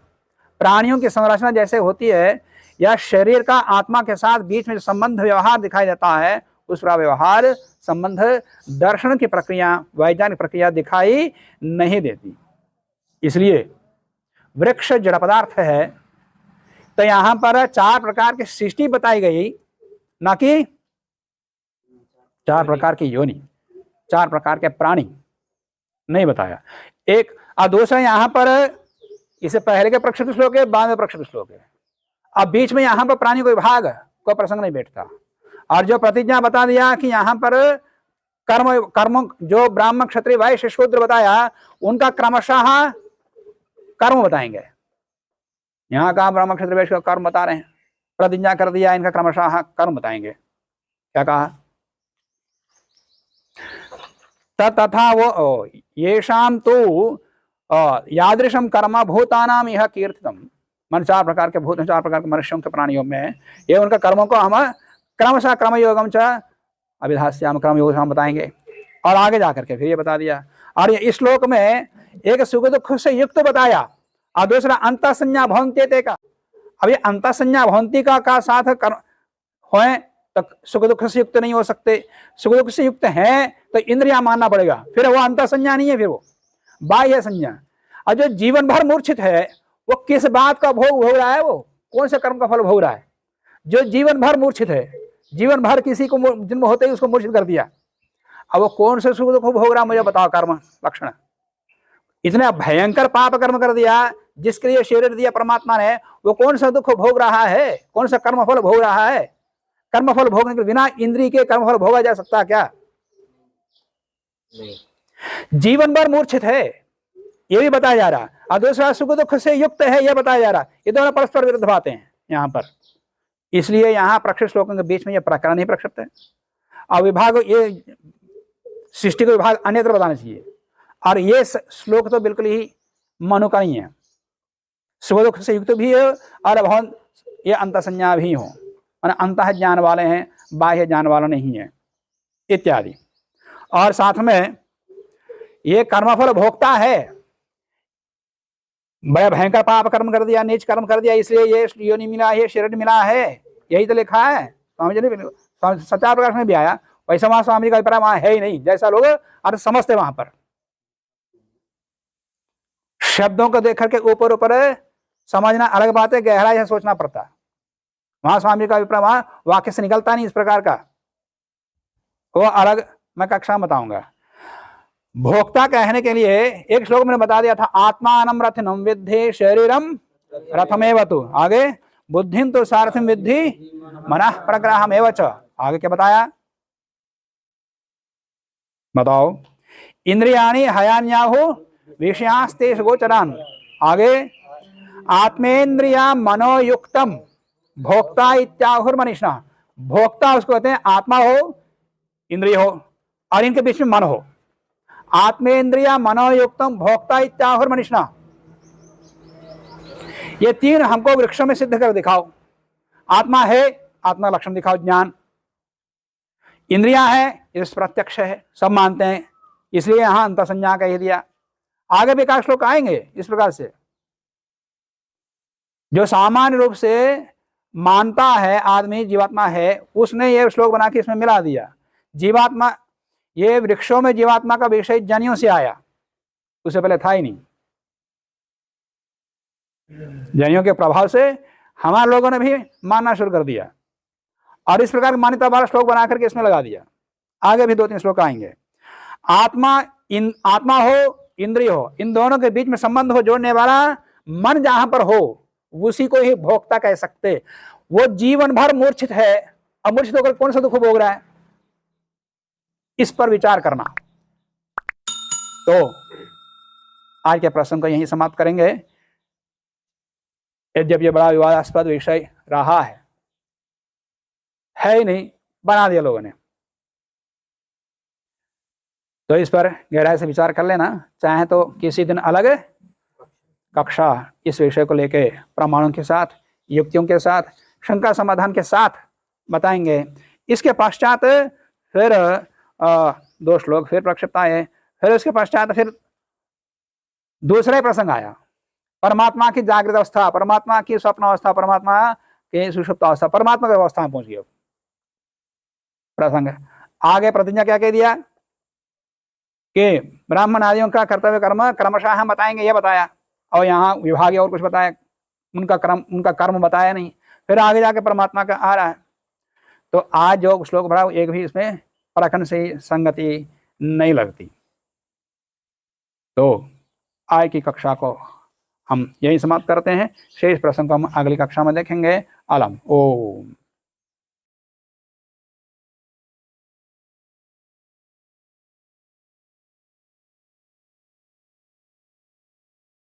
प्राणियों की संरचना जैसे होती है, या शरीर का आत्मा के साथ बीच में संबंध व्यवहार दिखाई देता है, उस पर व्यवहार संबंध दर्शन की प्रक्रिया, वैज्ञानिक प्रक्रिया दिखाई नहीं देती। इसलिए वृक्ष जड़ पदार्थ है। तो यहां पर 4 प्रकार की सृष्टि बताई गई, ना कि 4 प्रकार की योनि, 4 प्रकार के प्राणी नहीं बताया। एक और दूसरा यहां पर, इसे पहले के प्रक्षिप्त श्लोक है, बाद में प्रक्षिप्त श्लोक है। अब बीच में यहां पर प्राणी को विभाग को प्रसंग नहीं बैठता। और जो प्रतिज्ञा बता दिया कि यहां पर कर्म जो ब्राह्मण क्षत्रिय वैश्य शूद्र बताया, उनका क्रमशः कर्म बताएंगे। यहां का ब्राह्मण क्षत्रिय वैश्य का कर्म बता रहे हैं, प्रतिज्ञा कर दिया, इनका क्रमशः कर्म बताएंगे। क्या कहा? तथा वो येषाम तो यादृशम कर्म भूतानाम यह कीर्तितम, मन 4 प्रकार के भूत, 4 प्रकार के मनुष्यों के प्राणियों में, ये उनका कर्मों को हम क्रमशः कर्मयोगम च अभिधास्याम, कर्म योग हम बताएंगे। और आगे जाकर के फिर ये बता दिया। और ये इस श्लोक में एक सुख दुख से युक्त बताया, और दूसरा अंत संज्ञा भवन्त्यते का। अब ये अंत संज्ञा भवन्ति का साथ होए तो सुख दुख से युक्त नहीं हो सकते। सुख दुख से युक्त है तो इंद्रिया मानना पड़ेगा, फिर वो अंत संज्ञा नहीं है, फिर वो बाह्य संज्ञा। और जो जीवन भर मूर्छित है, वो किस बात का भोग रहा है, वो कौन से कर्म का फल भोग रहा है? जो जीवन भर मूर्छित है, जीवन भर किसी को जन्म होते ही उसको मूर्छित कर दिया, अब वो कौन से सुख दुख भोग रहा है? मुझे बताओ कर्म लक्षण। इतने भयंकर पाप कर्म कर दिया, जिसके लिए शरीर दिया परमात्मा ने, वो कौन सा दुख भोग रहा है? कौन सा कर्मफल भोग रहा है? कर्मफल भोगने के बिना इंद्रिय के कर्मफल भोगा जा सकता है क्या? जीवन भर मूर्छित है, ये भी बताया जा रहा। और दूसरा सुख दुख से युक्त है, यह बताया जा रहा। ये दोनों परस्पर विरुद्ध बातें हैं यहाँ पर। इसलिए यहाँ प्रक्षिप्त श्लोकों के बीच में यह प्रकरण ही प्रक्षिप्त है। और विभाग, ये सृष्टि को विभाग अन्यत्र बताना चाहिए। और ये श्लोक तो बिल्कुल ही मनु का नहीं है, सुख दुख से युक्त भी है, और बहुत ये अंत संज्ञा भी हो, अंतः ज्ञान वाले हैं, बाह्य ज्ञान वाला नहीं है, इत्यादि। और साथ में ये कर्मफल भोगता है, बड़ा भयंकर पाप कर्म कर दिया, नीच कर्म कर दिया, इसलिए ये योनि मिला है, शरीर मिला है, यही तो लिखा है। स्वामी जी ने सत्याप्रकाश में भी आया। वैसा वहां स्वामी का अभिप्राय वहां है ही नहीं, जैसा लोग अर्थ समझते वहां पर। शब्दों को देख करके ऊपर ऊपर समझना अलग बात है, गहराई से सोचना पड़ता है। वहां स्वामी का अभिप्राय वहां वाक्य से निकलता नहीं इस प्रकार का, वो अलग मैं कक्षा में बताऊंगा। भोक्ता कहने के लिए एक श्लोक मैंने बता दिया था, आत्मानम रथनम विद्धि शरीरम रथमेव तु, आगे बुद्धिं तो सारथिम विद्धि मनः प्रग्रहमेव च। आगे क्या बताया बताओ? इंद्रियाणि हयान्याहु विषयांस्ते गोचरान। आगे आत्मेन्द्रिया मनोयुक्तम भोक्ता इत्याहुर्मनीषा। भोक्ता उसको कहते हैं आत्मा हो, इंद्रिय हो, और इनके बीच में मन हो। आत्मेन्द्रिया मनोयुक्तम भोक्ता इत्याहुर्मनीषा। ये 3 हमको वृक्षों में सिद्ध कर दिखाओ। आत्मा है, आत्मा लक्षण दिखाओ, ज्ञान। इंद्रियां है, इस प्रत्यक्ष है, सब मानते हैं, इसलिए यहां अंत संज्ञा कह दिया। आगे भी काश लोग आएंगे इस प्रकार से। जो सामान्य रूप से मानता है आदमी जीवात्मा है, उसने ये श्लोक बना के इसमें मिला दिया। जीवात्मा, ये वृक्षों में जीवात्मा का विषय जनियों से आया, उससे पहले था ही नहीं। जनियों के प्रभाव से हमारे लोगों ने भी मानना शुरू कर दिया। और इस प्रकार की मान्यता वाला श्लोक बना करके इसमें लगा दिया। आगे भी 2-3 श्लोक आएंगे। आत्मा हो, इंद्रिय हो, इन दोनों के बीच में संबंध हो जोड़ने वाला मन जहां पर हो, उसी को ही भोक्ता कह सकते। वो जीवन भर मूर्छित है, अब मूर्छित होकर कौन सा दुख भोग रहा है, इस पर विचार करना। तो आज के प्रश्न को यहीं समाप्त करेंगे। यद्यपि ये बड़ा विवादास्पद विषय रहा है ही नहीं, बना दिया लोगों ने, तो इस पर गहराई से विचार कर लेना। चाहे तो किसी दिन अलग कक्षा इस विषय को लेके प्रमाणों के साथ, युक्तियों के साथ, शंका समाधान के साथ बताएंगे। इसके पश्चात फिर 2 श्लोक फिर प्रक्षिप्त आए, फिर उसके पश्चात फिर दूसरा प्रसंग आया, परमात्मा की जागृत अवस्था, परमात्मा की स्वप्न अवस्था, परमात्मा की सुषुप्त अवस्था, परमात्मा की अवस्था में पहुंच गए प्रसंग। आगे प्रतिज्ञा क्या कह दिया कि ब्राह्मण आदियों का कर्तव्य कर्म क्रमशः हम बताएंगे, यह बताया, और यहाँ विभाग और कुछ बताया, उनका कर्म बताया नहीं। फिर आगे जाके परमात्मा का आ रहा है। तो आज जो श्लोक पढ़ा एक भी इसमें प्रखंड से संगति नहीं लगती। तो आज की कक्षा को हम यही समाप्त करते हैं। शेष प्रसंग को हम अगली कक्षा में देखेंगे। अलम ओम।